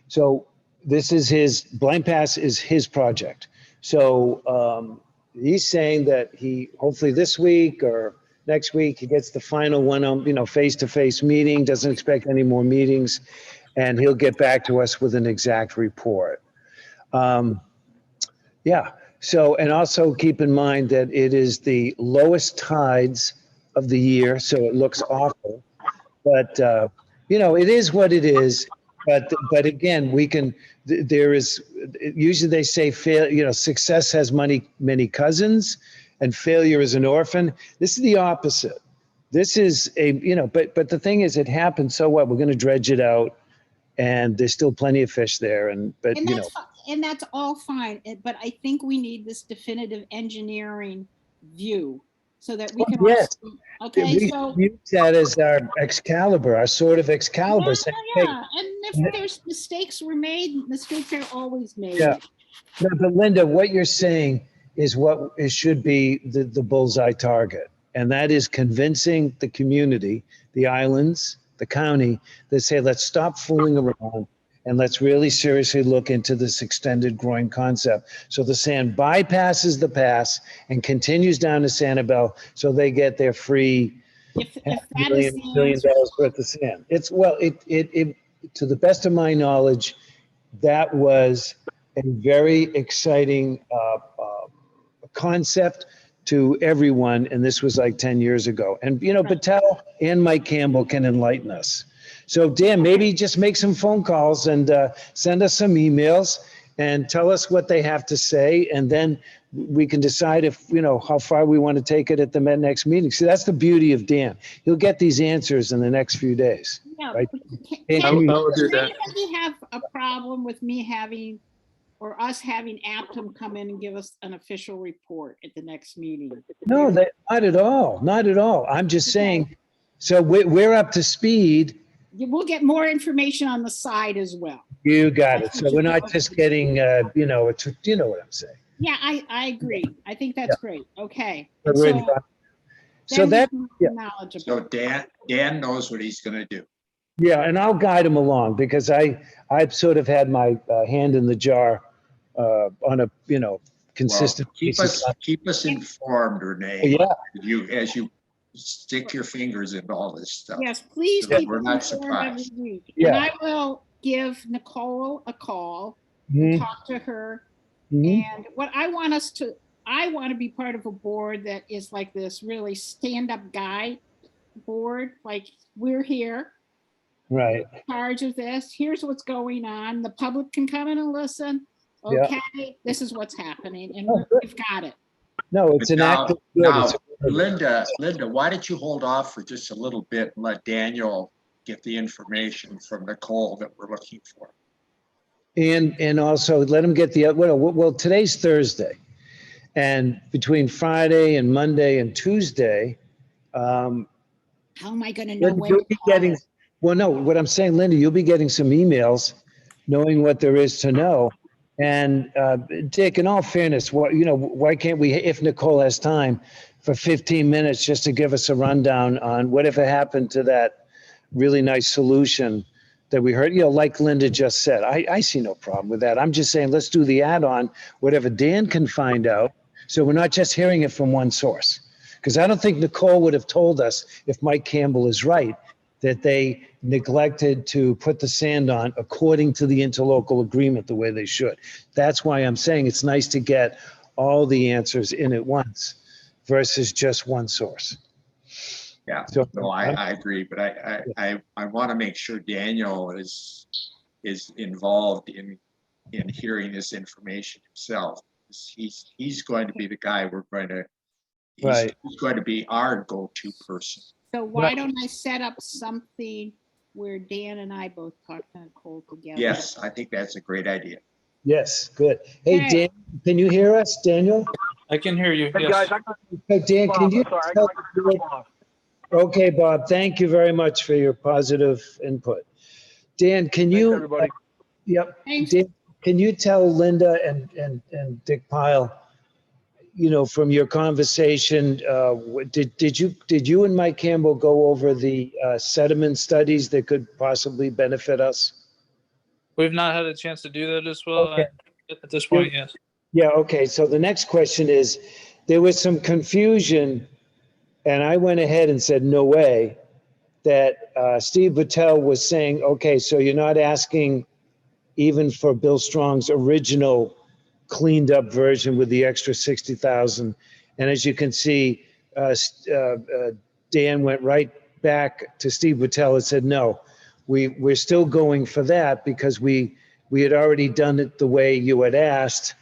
So this is his Blind Pass is his project. So he's saying that he hopefully this week or next week he gets the final one on face-to-face meeting. Doesn't expect any more meetings, and he'll get back to us with an exact report. Yeah. So, and also keep in mind that it is the lowest tides of the year, so it looks awful. But it is what it is. But again, we can. There is usually they say success has many cousins, and failure is an orphan. This is the opposite. This is but the thing is, it happened. So what? We're going to dredge it out, and there's still plenty of fish there. And that's all fine. But I think we need this definitive engineering view so that we can. Yes. Okay. We use that as our Excalibur, our sword of Excalibur. Yeah. And if there's mistakes were made, mistakes are always made. Yeah. No, but Linda, what you're saying is what it should be the bullseye target. And that is convincing the community, the islands, the county, that say, let's stop fooling around and let's really seriously look into this extended groin concept. So the sand bypasses the pass and continues down to Sanibel, so they get their free $500 million worth of sand. It to the best of my knowledge, that was a very exciting concept to everyone, and this was like 10 years ago. And Patel and Mike Campbell can enlighten us. So Dan, maybe just make some phone calls and send us some emails and tell us what they have to say, and then we can decide if how far we want to take it at the next meeting. See, that's the beauty of Dan. He'll get these answers in the next few days. Yeah. Right? I will do that. Does he have a problem with me having or us having Aptum come in and give us an official report at the next meeting? No, not at all. Not at all. I'm just saying, so we're up to speed. We'll get more information on the side as well. You got it. So we're not just getting, you know what I'm saying. Yeah, I agree. I think that's great. Okay. But we're in- So that, yeah. knowledgeable. So Dan knows what he's going to do. Yeah, and I'll guide them along because I've sort of had my hand in the jar on a, Well, consistent basis. keep us informed, Renee. Yeah, As you stick your fingers into all this stuff. Yes, please So that keep we're us not informed every surprised. week. Yeah. And I will give Nicole a call Mhm, and talk to her. mhm. And what I want to be part of a board that is like this really stand-up guy board, like we're here, Right, in charge of this. Here's what's going on. The public can come in and listen. Yeah. Okay, this is what's happening, and Oh, good. we've got it. No, it's But an act of good. now, It's- Linda, why don't you hold off for just a little bit and let Daniel get the information from Nicole that we're looking for? And also let them get well, today's Thursday. And between Friday and Monday and Tuesday, How am I gonna know Linda, when you'll to be call getting, it? well, no, what I'm saying, Linda, you'll be getting some emails knowing what there is to know. And Dick, in all fairness, why can't we, if Nicole has time, for 15 minutes just to give us a rundown on whatever happened to that really nice solution that we heard, like Linda just said. I see no problem with that. I'm just saying, let's do the add-on, whatever Dan can find out. So we're not just hearing it from one source. Because I don't think Nicole would have told us, if Mike Campbell is right, that they neglected to put the sand on according to the interlocal agreement the way they should. That's why I'm saying it's nice to get all the answers in at once versus just one source. Yeah, So- no, I agree, but I want to make sure Daniel is involved in hearing this information himself. He's going to be the guy Right. he's going to be our go-to person. So why don't I set up something where Dan and I both talk to Nicole together? Yes, I think that's a great idea. Yes, good. Hey, Okay. Dan, can you hear us, Daniel? I can hear you. Hey, Yes. guys, I got Hey, Dan, Bob, can you I'm sorry, I tell got my computer off. Okay, Bob, thank you very much for your positive input. Dan, can Thanks, you? everybody. Yep. Thanks. Dan, can you tell Linda and Dick Pyle, from your conversation, did you and Mike Campbell go over the sediment studies that could possibly benefit us? We've not had a chance to do that as well. Okay. At this point, yes. Yeah, okay. So the next question is, there was some confusion, and I went ahead and said, no way, that Steve Battelle was saying, okay, so you're not asking even for Bill Strong's original cleaned up version with the extra 60,000. And as you can see, Dan went right back to Steve Battelle and said, no, we're still going for that because we had already done it the way you had asked.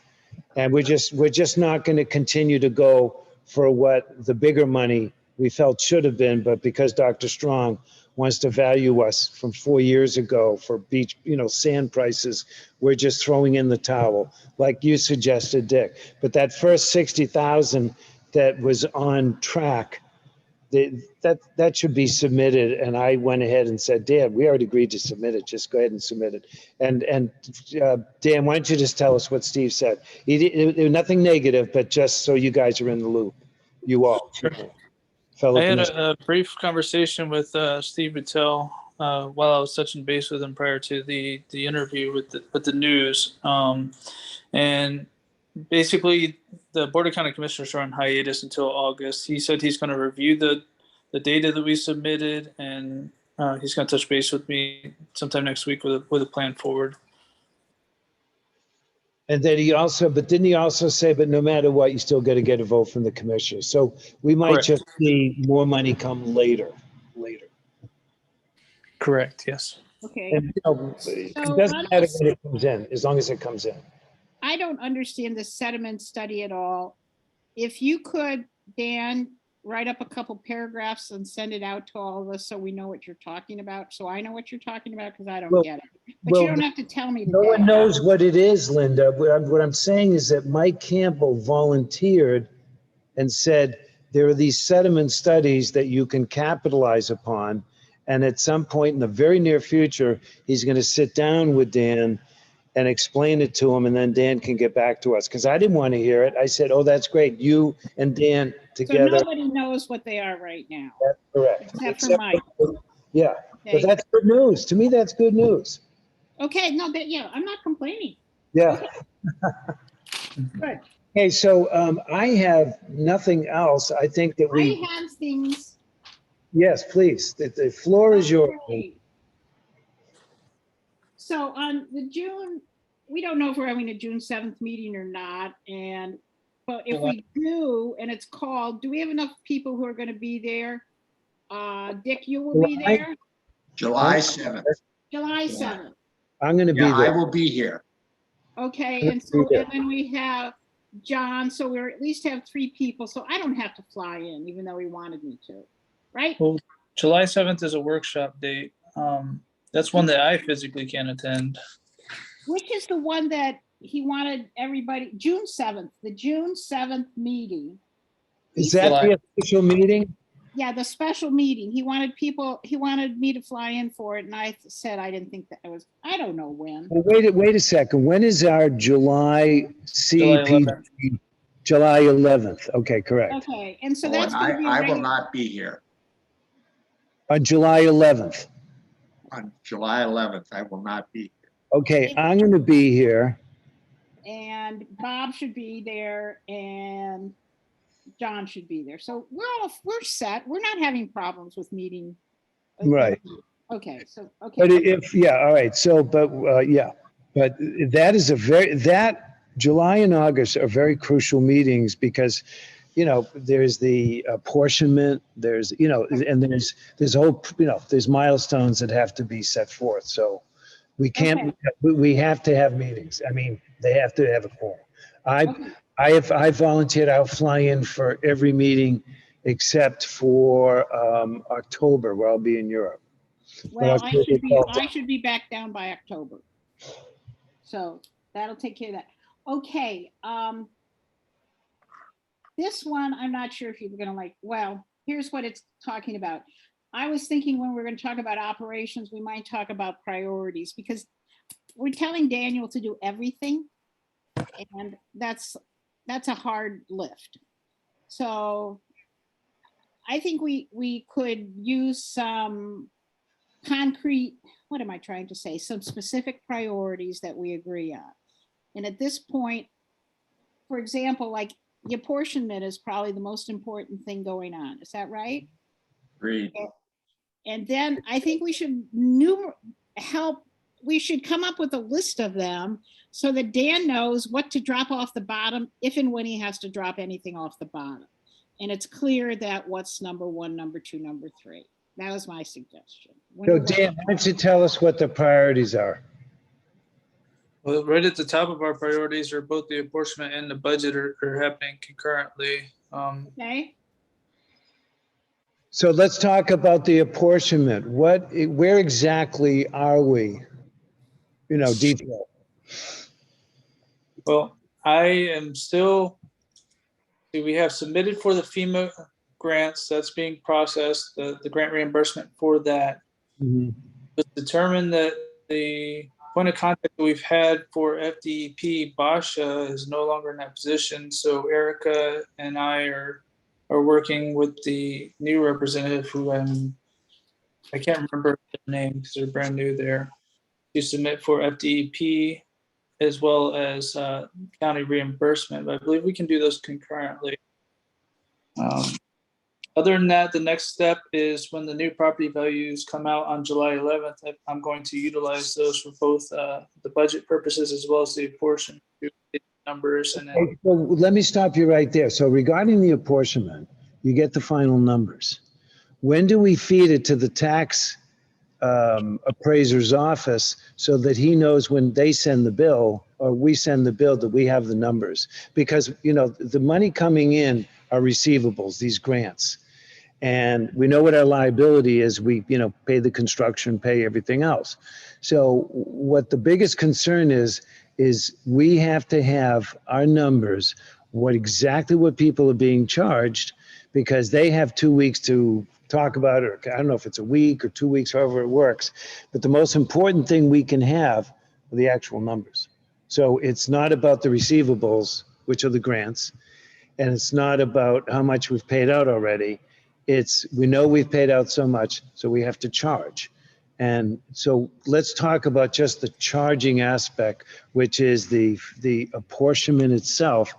And we're just not going to continue to go for what the bigger money we felt should have been, but because Dr. Strong wants to value us from 4 years ago for beach, sand prices, we're just throwing in the towel, like you suggested, Dick. But that first 60,000 that was on track, that should be submitted. And I went ahead and said, Dan, we already agreed to submit it. Just go ahead and submit it. And Dan, why don't you just tell us what Steve said? Nothing negative, but just so you guys are in the loop. You all. Sure. Fellow I had commissioners. a brief conversation with Steve Battelle while I was touching base with him prior to the interview with the news. And basically, the Board of County Commissioners are on hiatus until August. He said he's going to review the data that we submitted, and he's going to touch base with me sometime next week with a plan forward. And then didn't he also say, but no matter what, you still got to get a vote from the commissioners. So we might Correct. just see more money come later. Correct. Yes. Okay. And it So doesn't on matter this- when it comes in, as long as it comes in. I don't understand the sediment study at all. If you could, Dan, write up a couple paragraphs and send it out to all of us so we know what you're talking about. So I know what you're talking about because I don't Well- get it. But you well, don't have to tell me No one today. knows what it is, Linda. What I'm saying is that Mike Campbell volunteered and said, there are these sediment studies that you can capitalize upon. And at some point in the very near future, he's going to sit down with Dan and explain it to him. And then Dan can get back to us. Because I didn't want to hear it. I said, oh, that's great. You and Dan So together. nobody knows what they are right now, That's correct. except for Mike. Yeah. But Okay, that's good news. To me, that's good news. okay, no, but yeah, I'm not complaining. Yeah. Good. Okay, so I have nothing else. I think that we, I have things. yes, please. The floor is yours. Okay. So on the June, we don't know if we're having a June 7th meeting or not, and, but if we do, and it's called, do we have enough people who are gonna be there? Dick, you will be July? there, July 7th. July Yeah. 7th. I'm going to be Yeah, I there. will be here. Okay, and so, and then we have John, so we're at least have 3 people, so I don't have to fly in, even though he wanted me to, right? Well, July 7th is a workshop date. That's one that I physically can't attend. Which is the one that he wanted everybody, June 7th, the June 7th meeting. Is that the official meeting? Yeah, the special meeting. He wanted people, he wanted me to fly in for it, and I said I didn't think that it was, I don't know when. Well, wait a second. When is our July July CEPD? 11th. July 11th. Okay, correct. Okay, and so Oh, that's and gonna be a I will regular, not be here On July 11th. on July 11th. I will not be. Okay, I'm going to be here. and Bob should be there, and John should be there. So we're set. We're not having problems with meeting. Right. Okay, so, But okay, if, yeah, all right. So, but yeah, but that is that July and August are very crucial meetings because, there's the apportionment, there's, and there's a whole, there's milestones that have to be set forth. So we can't, we have to have meetings. I mean, they have to have a quorum. I volunteered. I'll fly in for every meeting except for October, where I'll be in Europe. well, I should be back down by October. So that'll take care of that. Okay, this one, I'm not sure if you're gonna like, well, here's what it's talking about. I was thinking when we're gonna talk about operations, we might talk about priorities, because we're telling Daniel to do everything. And that's a hard lift. So I think we could use some concrete, what am I trying to say? Some specific priorities that we agree on. And at this point, for example, like the apportionment is probably the most important thing going on. Is that right? Agreed. And then I think we should we should come up with a list of them so that Dan knows what to drop off the bottom if and when he has to drop anything off the bottom. And it's clear that what's number 1, number 2, number 3. That was my suggestion. So Dan, why don't you tell us what the priorities are? Well, right at the top of our priorities are both the apportionment and the budget are happening concurrently. Okay. So let's talk about the apportionment. Where exactly are we? Detail. Well, I am still, we have submitted for the FEMA grants that's being processed, the grant reimbursement for that. Mhm. It's determined that the point of contact that we've had for FDEP, Basha, is no longer in that position. So Erica and I are working with the new representative who I can't remember their name because they're brand new there, to submit for FDEP as well as county reimbursement. But I believe we can do those concurrently. Other than that, the next step is when the new property values come out on July 11th, I'm going to utilize those for both the budget purposes as well as the apportion numbers. And then, Okay, so let me stop you right there. So regarding the apportionment, you get the final numbers. When do we feed it to the tax appraiser's office so that he knows when they send the bill or we send the bill that we have the numbers? Because, the money coming in are receivables, these grants. And we know what our liability is. We, pay the construction, pay everything else. So what the biggest concern is we have to have our numbers, exactly what people are being charged, because they have 2 weeks to talk about it. Or I don't know if it's a week or 2 weeks, however it works. But the most important thing we can have are the actual numbers. So it's not about the receivables, which are the grants, and it's not about how much we've paid out already. We know we've paid out so much, so we have to charge. And so let's talk about just the charging aspect, which is the apportionment itself.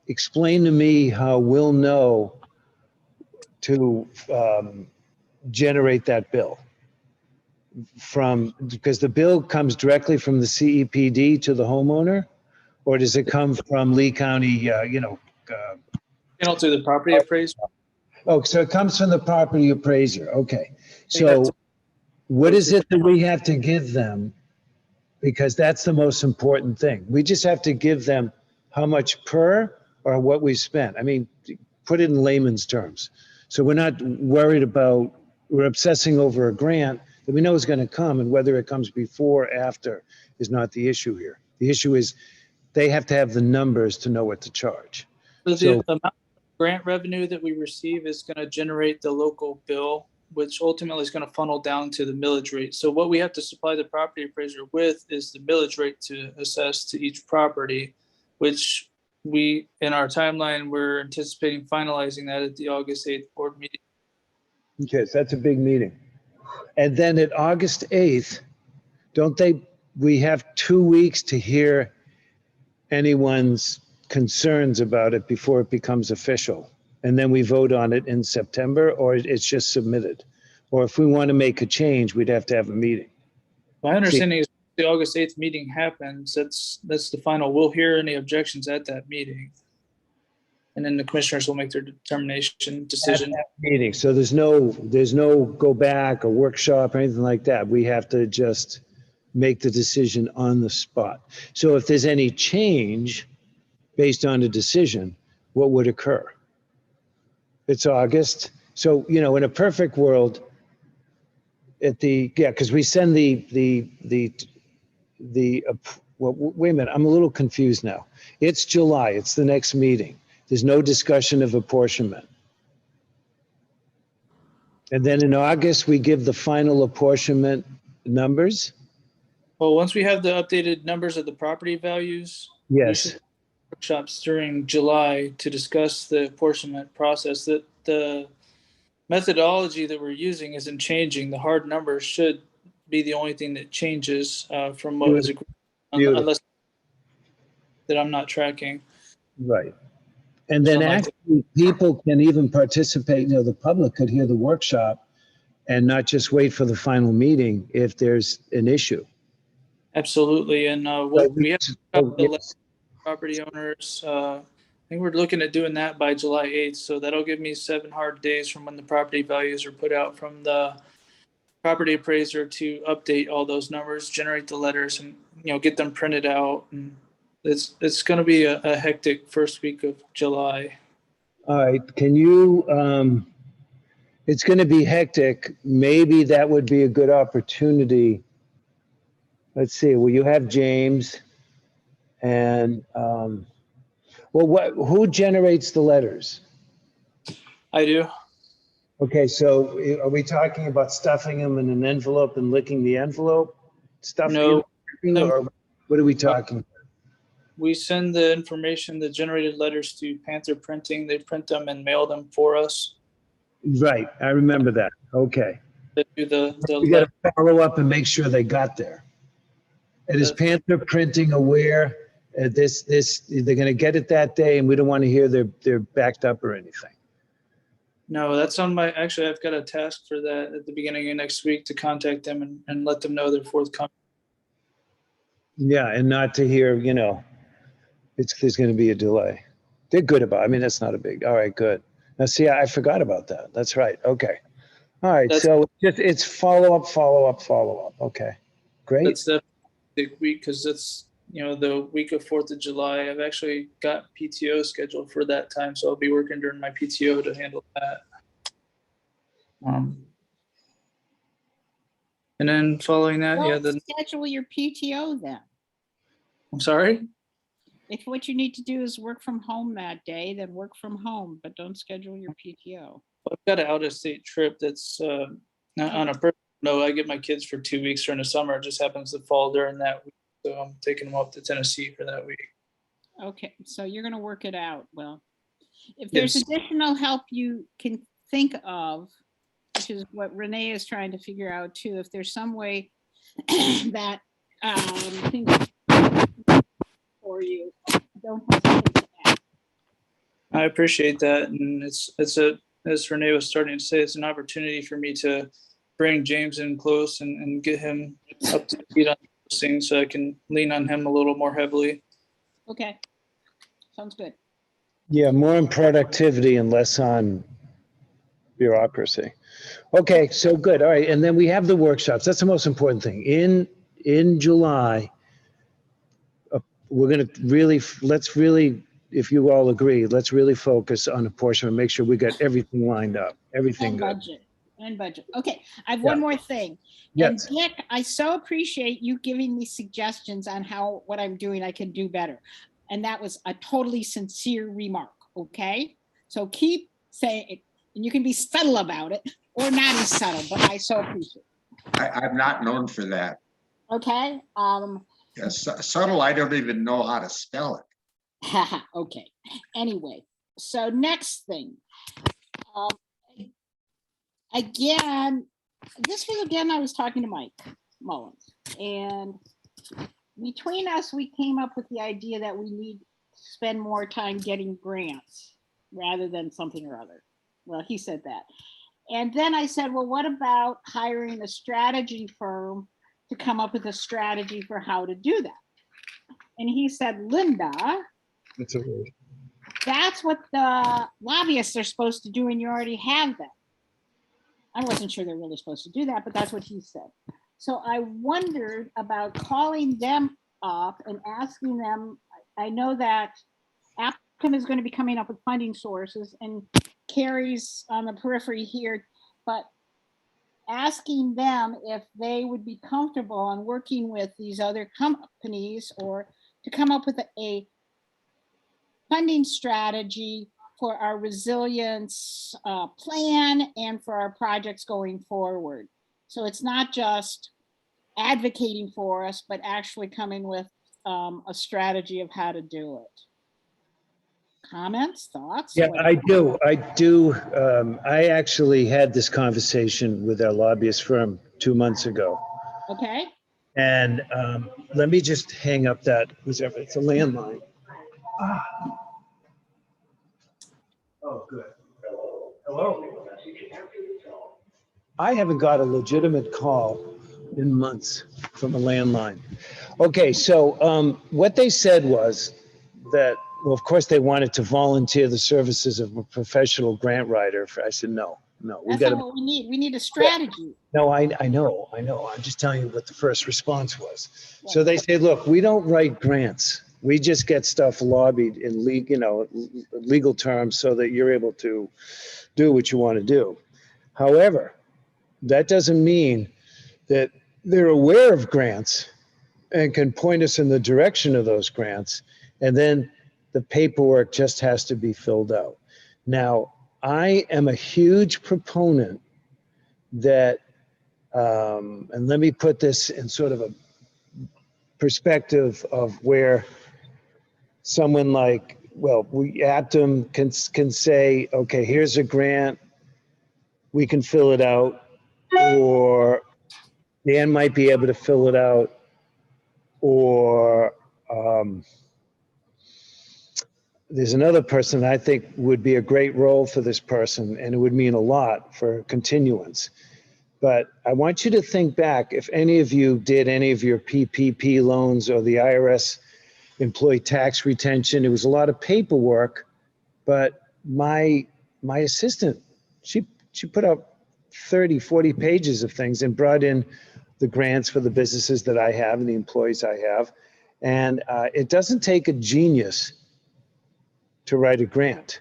Explain to me how we'll know to generate that bill from, because the bill comes directly from the CEPD to the homeowner, or does it come from Lee County, Channel to the property appraiser. oh, so it comes from the property appraiser. Okay. We have So to- what is it that we have to give them? Because that's the most important thing. We just have to give them how much per or what we spent. I mean, put it in layman's terms. So we're not worried about, we're obsessing over a grant that we know is going to come, and whether it comes before or after is not the issue here. The issue is they have to have the numbers to know what to charge. So So- the amount of grant revenue that we receive is going to generate the local bill, which ultimately is going to funnel down to the millage rate. So what we have to supply the property appraiser with is the millage rate to assess to each property, which we, in our timeline, we're anticipating finalizing that at the August 8th board meeting. Okay, so that's a big meeting. And then at August 8th, we have 2 weeks to hear anyone's concerns about it before it becomes official. And then we vote on it in September, or it's just submitted. Or if we want to make a change, we'd have to have a meeting. My understanding is the August 8th meeting happens. That's the final. We'll hear any objections at that meeting. And then the commissioners will make their decision. Meeting. So there's no go back or workshop or anything like that. We have to just make the decision on the spot. So if there's any change based on a decision, what would occur? It's August. So, in a perfect world, because we send well, wait a minute, I'm a little confused now. It's July, it's the next meeting. There's no discussion of apportionment. And then in August, we give the final apportionment numbers? Well, once we have the updated numbers of the property values, we Yes. should workshops during July to discuss the apportionment process. That the methodology that we're using isn't changing. The hard numbers should be the only thing that changes from what was agreed, Beautiful. unless that I'm not tracking. Right. And then actually, people can even participate, the public could hear the workshop and not just wait for the final meeting if there's an issue. Absolutely. And we have the property owners. I think we're looking at doing that by July 8th. So that'll give me 7 hard days from when the property values are put out from the property appraiser to update all those numbers, generate the letters, and get them printed out. And it's going to be a hectic first week of July. All right, can you, it's going to be hectic. Maybe that would be a good opportunity. Let's see, well, you have James and, who generates the letters? I do. Okay, so are we talking about stuffing them in an envelope and licking the envelope? Stuffing them, or what are we talking? We send the information, the generated letters to Panther Printing. They print them and mail them for us. Right, I remember that. Okay. They do We got to follow up and make sure they got there. And is Panther Printing aware this they're going to get it that day, and we don't want to hear they're backed up or anything? No, that's on my, actually, I've got a task for that at the beginning of next week to contact them and let them know they're forthcoming. Yeah, and not to hear, there's going to be a delay. They're good about it. I mean, that's not a big, all right, good. Now, see, I forgot about that. That's right. Okay. All right. So it's follow up. Okay. Great. That's the big week because it's, the week of 4th of July. I've actually got PTO scheduled for that time. So I'll be working during my PTO to handle that. And then following that, Schedule your PTO then. I'm sorry? If what you need to do is work from home that day, then work from home, but don't schedule your PTO. I've got an out-of-state trip that's on a personal note. I get my kids for 2 weeks during the summer. It just happens to fall during that week. So I'm taking them up to Tennessee for that week. Okay, so you're going to work it out. Well, if there's additional help you can think of, which is what Renee is trying to figure out too, if there's some way that things for you, don't hesitate to ask. I appreciate that. And as Renee was starting to say, it's an opportunity for me to bring James in close and get him up to speed on those things so I can lean on him a little more heavily. Okay, sounds good. Yeah, more on productivity and less on bureaucracy. Okay, so good. All right, and then we have the workshops. That's the most important thing. In July, we're going to really, let's really, if you all agree, let's really focus on a portion and make sure we got everything lined up, everything And good. budget, and budget. Okay, I have one more thing. And Yes. Dick, I so appreciate you giving me suggestions on how, what I'm doing, I can do better. And that was a totally sincere remark, okay? So keep saying it, and you can be subtle about it or not as subtle, but I so appreciate it. I'm not known for that. Okay, Yes, subtle, I don't even know how to spell it. okay, anyway, so next thing. Again, this was again, I was talking to Mike Mullins, and between us, we came up with the idea that we need to spend more time getting grants rather than something or other. Well, he said that. And then I said, well, what about hiring a strategy firm to come up with a strategy for how to do that? And he said, Linda, That's a word. that's what the lobbyists are supposed to do, and you already have that. I wasn't sure they're really supposed to do that, but that's what he said. So I wondered about calling them up and asking them. I know that Applicant is going to be coming up with funding sources, and Carrie's on the periphery here, but asking them if they would be comfortable on working with these other companies or to come up with a funding strategy for our resilience plan and for our projects going forward. So it's not just advocating for us, but actually coming with a strategy of how to do it. Comments, thoughts? Yeah, I do. I actually had this conversation with our lobbyist firm 2 months ago. Okay. And let me just hang up that, it's a landline. Oh, good. Hello. I haven't got a legitimate call in months from a landline. Okay, so what they said was that, well, of course, they wanted to volunteer the services of a professional grant writer. I said, no, we That's got not to. what we need. We need a strategy. No, I know. I'm just telling you what the first response was. So they say, look, we don't write grants. We just get stuff lobbied in legal terms so that you're able to do what you want to do. However, that doesn't mean that they're aware of grants and can point us in the direction of those grants. And then the paperwork just has to be filled out. Now, I am a huge proponent that, and let me put this in sort of a perspective of where someone like, well, Aptum can say, okay, here's a grant, we can fill it out, or Dan might be able to fill it out, or there's another person I think would be a great role for this person, and it would mean a lot for continuance. But I want you to think back, if any of you did any of your PPP loans or the IRS employee tax retention, it was a lot of paperwork, but my assistant, she put out 30, 40 pages of things and brought in the grants for the businesses that I have and the employees I have. And it doesn't take a genius to write a grant.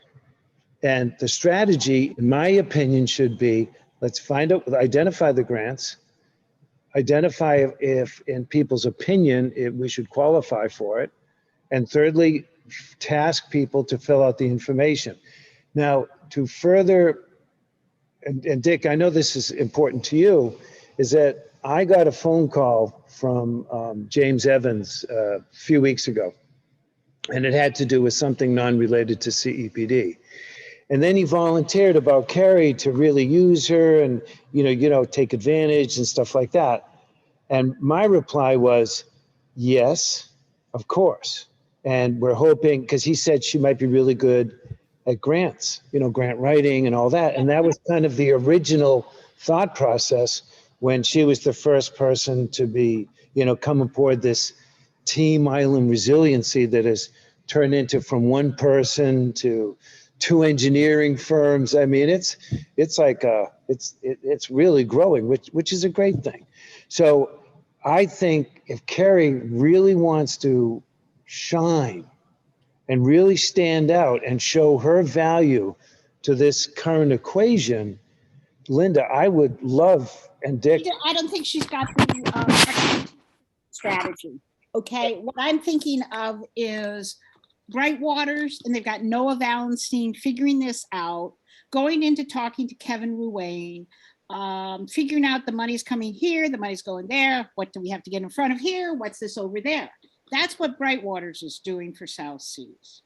And the strategy, in my opinion, should be, let's identify the grants, identify if in people's opinion, we should qualify for it. And thirdly, task people to fill out the information. Now, to further, and Dick, I know this is important to you, is that I got a phone call from James Evans a few weeks ago, and it had to do with something non-related to CEPD. And then he volunteered about Carrie to really use her and, take advantage and stuff like that. And my reply was, yes, of course. And we're hoping, because he said she might be really good at grants, grant writing and all that. And that was kind of the original thought process when she was the first person to be, come aboard this team island resiliency that has turned into from one person to two engineering firms. I mean, it's really growing, which is a great thing. So I think if Carrie really wants to shine and really stand out and show her value to this current equation, Linda, I would love, and Dick. I don't think she's got the strategy. Okay, what I'm thinking of is Bright Waters, and they've got Noah Valenstein figuring this out, going into talking to Kevin Ruane, figuring out the money's coming here, the money's going there. What do we have to get in front of here? What's this over there? That's what Bright Waters is doing for South Seas.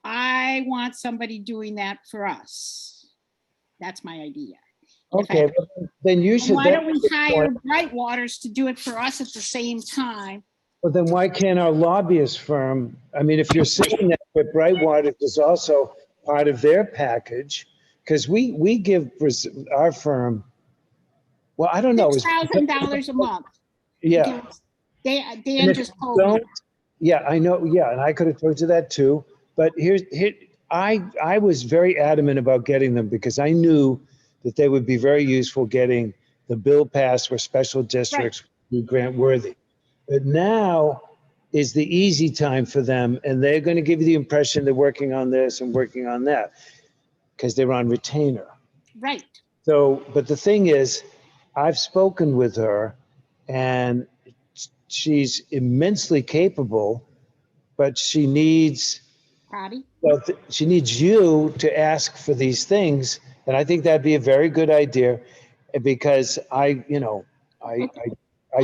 I want somebody doing that for us. That's my idea. Okay, then you should. Why don't we hire Bright Waters to do it for us at the same time? Well, then why can't our lobbyist firm, I mean, if you're saying that, but Bright Waters is also part of their package, because we give our firm, well, I don't know. $6,000 a month. Yeah. Dan just told me. Yeah, I know. Yeah, and I could have told you that too. But I was very adamant about getting them because I knew that they would be very useful getting the bill passed where special districts would be grant worthy. But now is the easy time for them, and they're going to give you the impression they're working on this and working on that because they're on retainer. Right. So, but the thing is, I've spoken with her, and she's immensely capable, but she needs she needs you to ask for these things, and I think that'd be a very good idea, because I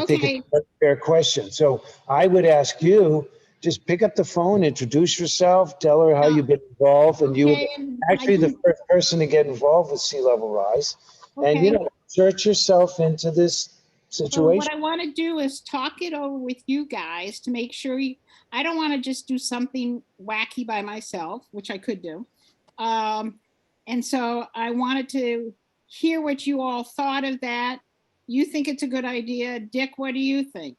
think it's a fair question. So I would ask you, just pick up the phone, introduce yourself, tell her how you've been involved, and you were actually the first person to get involved with Sea Level Rise, and search yourself into this situation. So what I want to do is talk it over with you guys to make sure I don't want to just do something wacky by myself, which I could do. And so I wanted to hear what you all thought of that. You think it's a good idea. Dick, what do you think?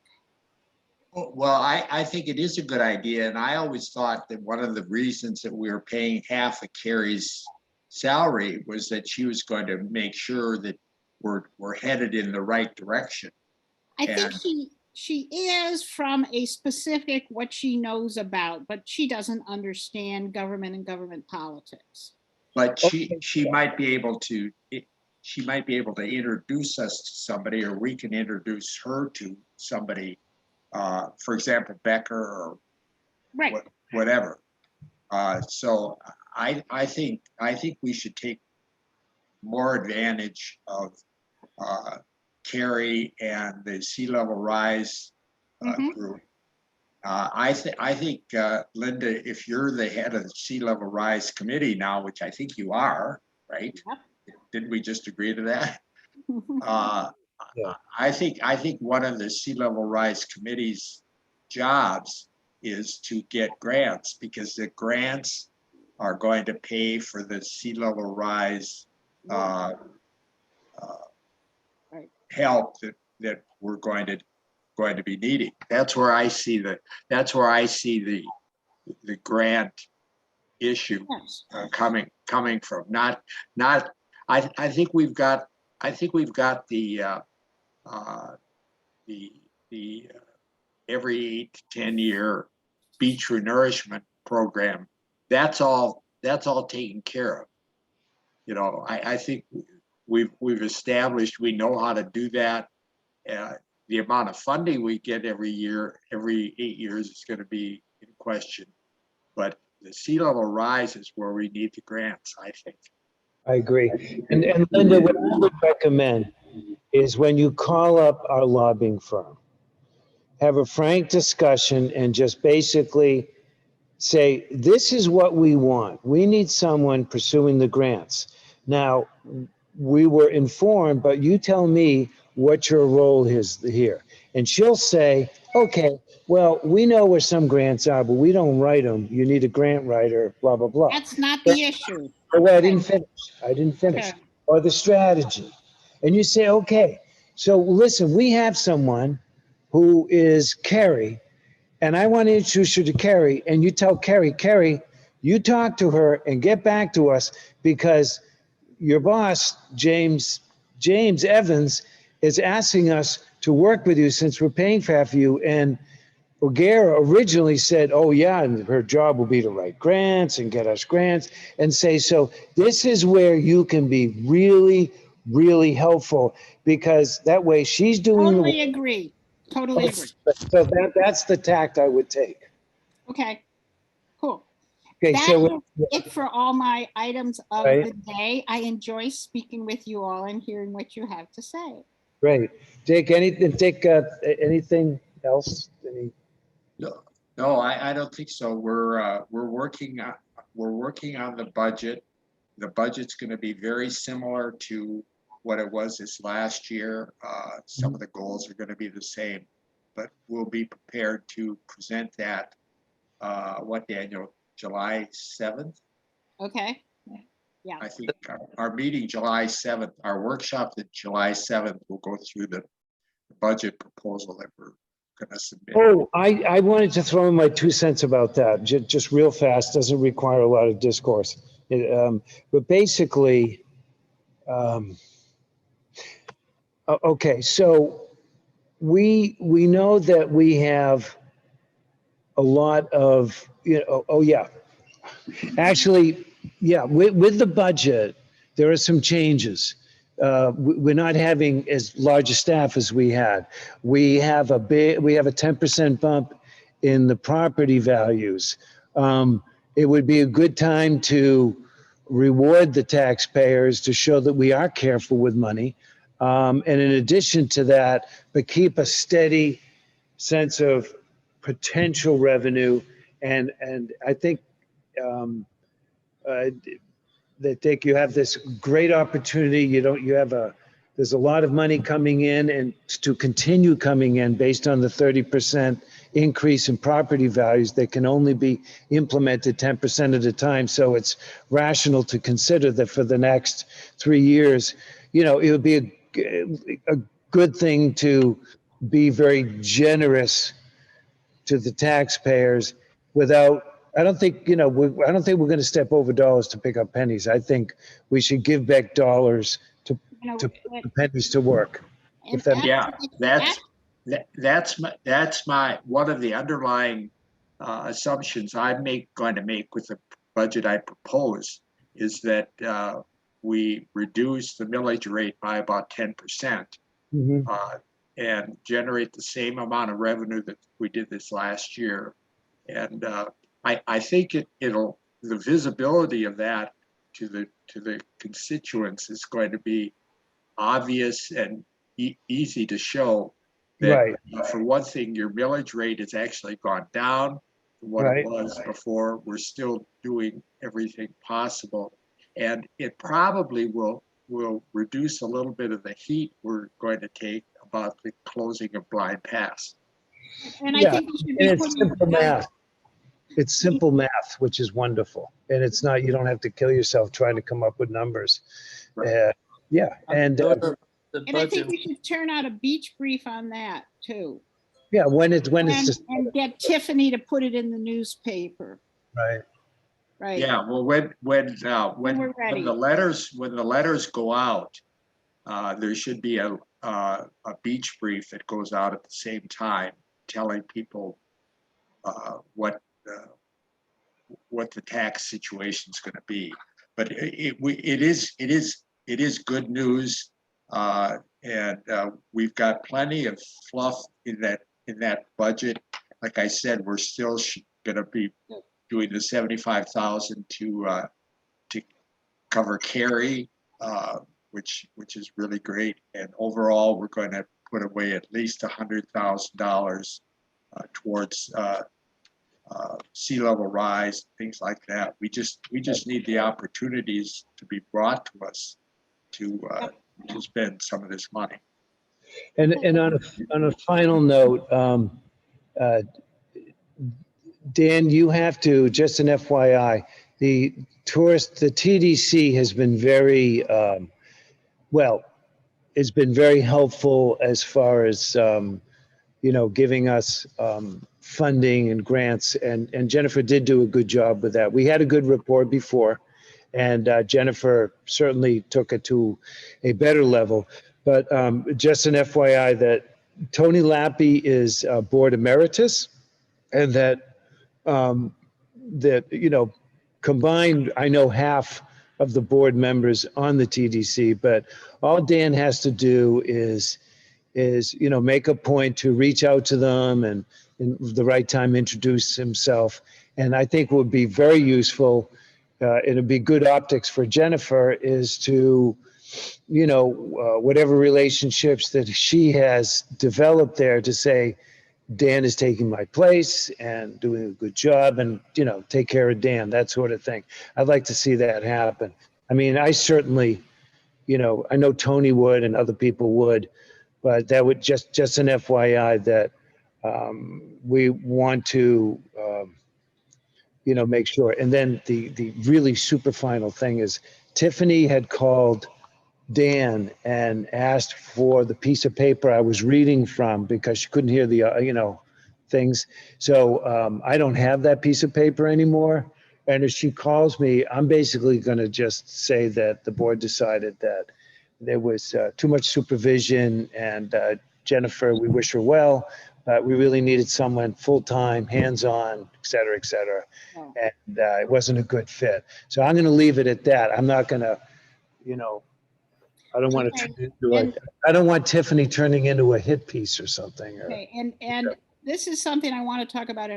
Well, I think it is a good idea. And I always thought that one of the reasons that we were paying half of Carrie's salary was that she was going to make sure that we're headed in the right direction. I think she is from a specific what she knows about, but she doesn't understand government and government politics. But she might be able to introduce us to somebody, or we can introduce her to somebody, for example, Becker or whatever. So I think we should take more advantage of Carrie and the Sea Level Rise group. I think Linda, if you're the head of the Sea Level Rise committee now, which I think you are, right? Yep. Didn't we just agree to that? I think one of the Sea Level Rise committee's jobs is to get grants, because the grants are going to pay for the Sea Level Rise help that we're going to be needing. That's where I see the grant issue coming from. I think we've got the every 8 to 10 year beach renourishment program. That's all taken care of. I think we've established we know how to do that. The amount of funding we get every year, every 8 years, is going to be in question. But the Sea Level Rise is where we need the grants, I think. I agree. And Linda, what I would recommend is when you call up our lobbying firm, have a frank discussion and just basically say, this is what we want. We need someone pursuing the grants. Now, we were informed, but you tell me what your role is here. And she'll say, okay, well, we know where some grants are, but we don't write them. You need a grant writer, blah, blah, blah. That's not the issue. Oh, wait, I didn't finish. I didn't finish. Okay. Or the strategy. And you say, okay, so listen, we have someone who is Carrie, and I want to introduce you to Carrie, and you tell Carrie, Carrie, you talk to her and get back to us because your boss, James Evans, is asking us to work with you since we're paying for half of you. And O'Gara originally said, oh yeah, and her job will be to write grants and get us grants and say, so this is where you can be really, really helpful because that way she's doing the Totally agree. Totally agree. so that's the tact I would take. Okay, cool. Okay, That so is it for all my items of Right. the day. I enjoy speaking with you all and hearing what you have to say. great. Dick, anything else? No, I don't think so. We're working on the budget. The budget's going to be very similar to what it was this last year. Some of the goals are going to be the same, but we'll be prepared to present that, what, Daniel, July 7th? Okay, I think our meeting July 7th, our workshop that July 7th, will go through the budget proposal that we're going to submit. Oh, I wanted to throw in my 2 cents about that, just real fast, doesn't require a lot of discourse. But basically, okay, so we know that we have a lot of, oh yeah, actually, yeah, with the budget, there are some changes. We're not having as large a staff as we had. We have a 10% bump in the property values. It would be a good time to reward the taxpayers to show that we are careful with money. And in addition to that, but keep a steady sense of potential revenue. And I think that Dick, you have this great opportunity. There's a lot of money coming in and to continue coming in based on the 30% increase in property values that can only be implemented 10% at a time. So it's rational to consider that for the next 3 years, it would be a good thing to be very generous to the taxpayers without, I don't think we're going to step over dollars to pick up pennies. I think we should give back dollars to put the pennies to work. Yeah, that's my one of the underlying assumptions going to make with the budget I propose is that we reduce the millage rate by about 10%. And generate the same amount of revenue that we did this last year. And I think the visibility of that to the constituents is going to be obvious and easy to show that, Right. For one thing, your millage rate has actually gone down from what Right. it was before. We're still doing everything possible. And it probably will reduce a little bit of the heat we're going to take about the closing of Blind Pass. And Yeah, I think we should and be it's putting, simple math. It's simple math, which is wonderful. And it's not, you don't have to kill yourself trying to come up with numbers. Right. Yeah, and The and I think budget, we should turn out a beach brief on that too. yeah, when it's And, just and get Tiffany to put it in the newspaper, right. right? Yeah, well, when we're ready. the letters go out, there should be a beach brief that goes out at the same time, telling people what the tax situation is going to be. But it is good news, and we've got plenty of fluff in that budget. Like I said, we're still going to be doing the 75,000 to cover carry, which is really great. And overall, we're going to put away at least $100,000 towards sea level rise, things like that. We just need the opportunities to be brought to us to spend some of this money. And on a final note, uh, Dan, you have to, just an FYI, the TDC has been very, well, it's been very helpful as far as, giving us funding and grants. And Jennifer did do a good job with that. We had a good report before, and Jennifer certainly took it to a better level. But just an FYI that Tony Lappy is board emeritus, and that combined, I know half of the board members on the TDC, but all Dan has to do is make a point to reach out to them and in the right time introduce himself. And I think would be very useful, it'd be good optics for Jennifer, is to, whatever relationships that she has developed there, to say, Dan is taking my place and doing a good job, and, take care of Dan, that sort of thing. I'd like to see that happen. I mean, I certainly, I know Tony would and other people would, but that would just an FYI that we want to, make sure. And then the really super final thing is Tiffany had called Dan and asked for the piece of paper I was reading from because she couldn't hear the, things. So I don't have that piece of paper anymore. And if she calls me, I'm basically going to just say that the board decided that there was too much supervision, and Jennifer, we wish her well, but we really needed someone full-time, hands-on, et cetera, et cetera. Oh. And it wasn't a good fit. So I'm going to leave it at that. I'm not going to, I don't want to Okay. turn into I don't want Tiffany turning into a hit piece or something. Okay, and this is something I want to talk about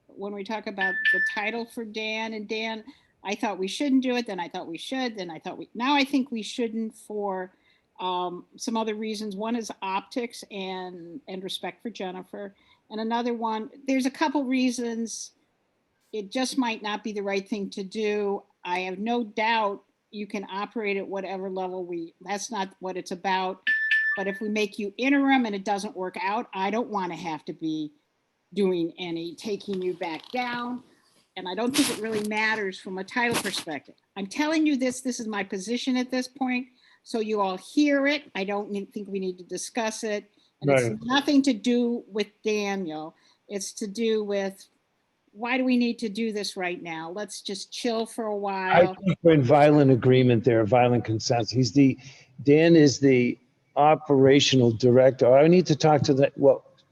when we talk about the title for Dan. And Dan, I thought we shouldn't do it, then I thought we should, then now I think we shouldn't for some other reasons. One is optics and respect for Jennifer. And another one, there's a couple reasons it just might not be the right thing to do. I have no doubt you can operate at whatever level that's not what it's about. But if we make you interim and it doesn't work out, I don't want to have to be doing taking you back down. And I don't think it really matters from a title perspective. I'm telling you this is my position at this point. So you all hear it. I don't think we need to discuss it. And Right. It's nothing to do with Daniel. It's to do with, why do we need to do this right now? Let's just chill for a I while. think we're in violent agreement there, violent consensus. Dan is the operational director. I need to talk to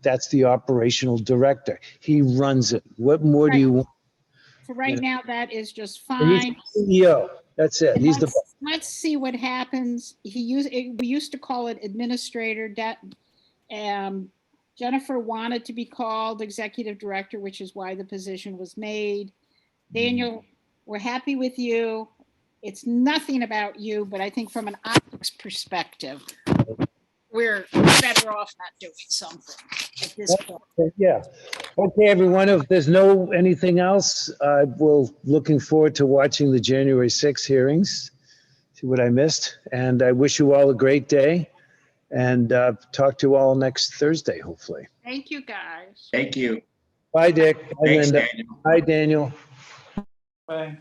that's the operational director. He runs it. What more do you want? For right now, that is just And he's fine. the CEO. That's it. He's the Let's see what happens. We used to call it administrator. Jennifer wanted to be called executive director, which is why the position was made. Daniel, we're happy with you. It's nothing about you, but I think from an optics perspective, we're better off not doing something at this point. Yeah. Okay, everyone. If there's anything else, we're looking forward to watching the January 6th hearings. See what I missed. And I wish you all a great day, and talk to you all next Thursday, hopefully. Thank you, guys. Thank you. Bye, Dick. Bye, Thanks, Linda. Daniel. Bye, Daniel. Bye.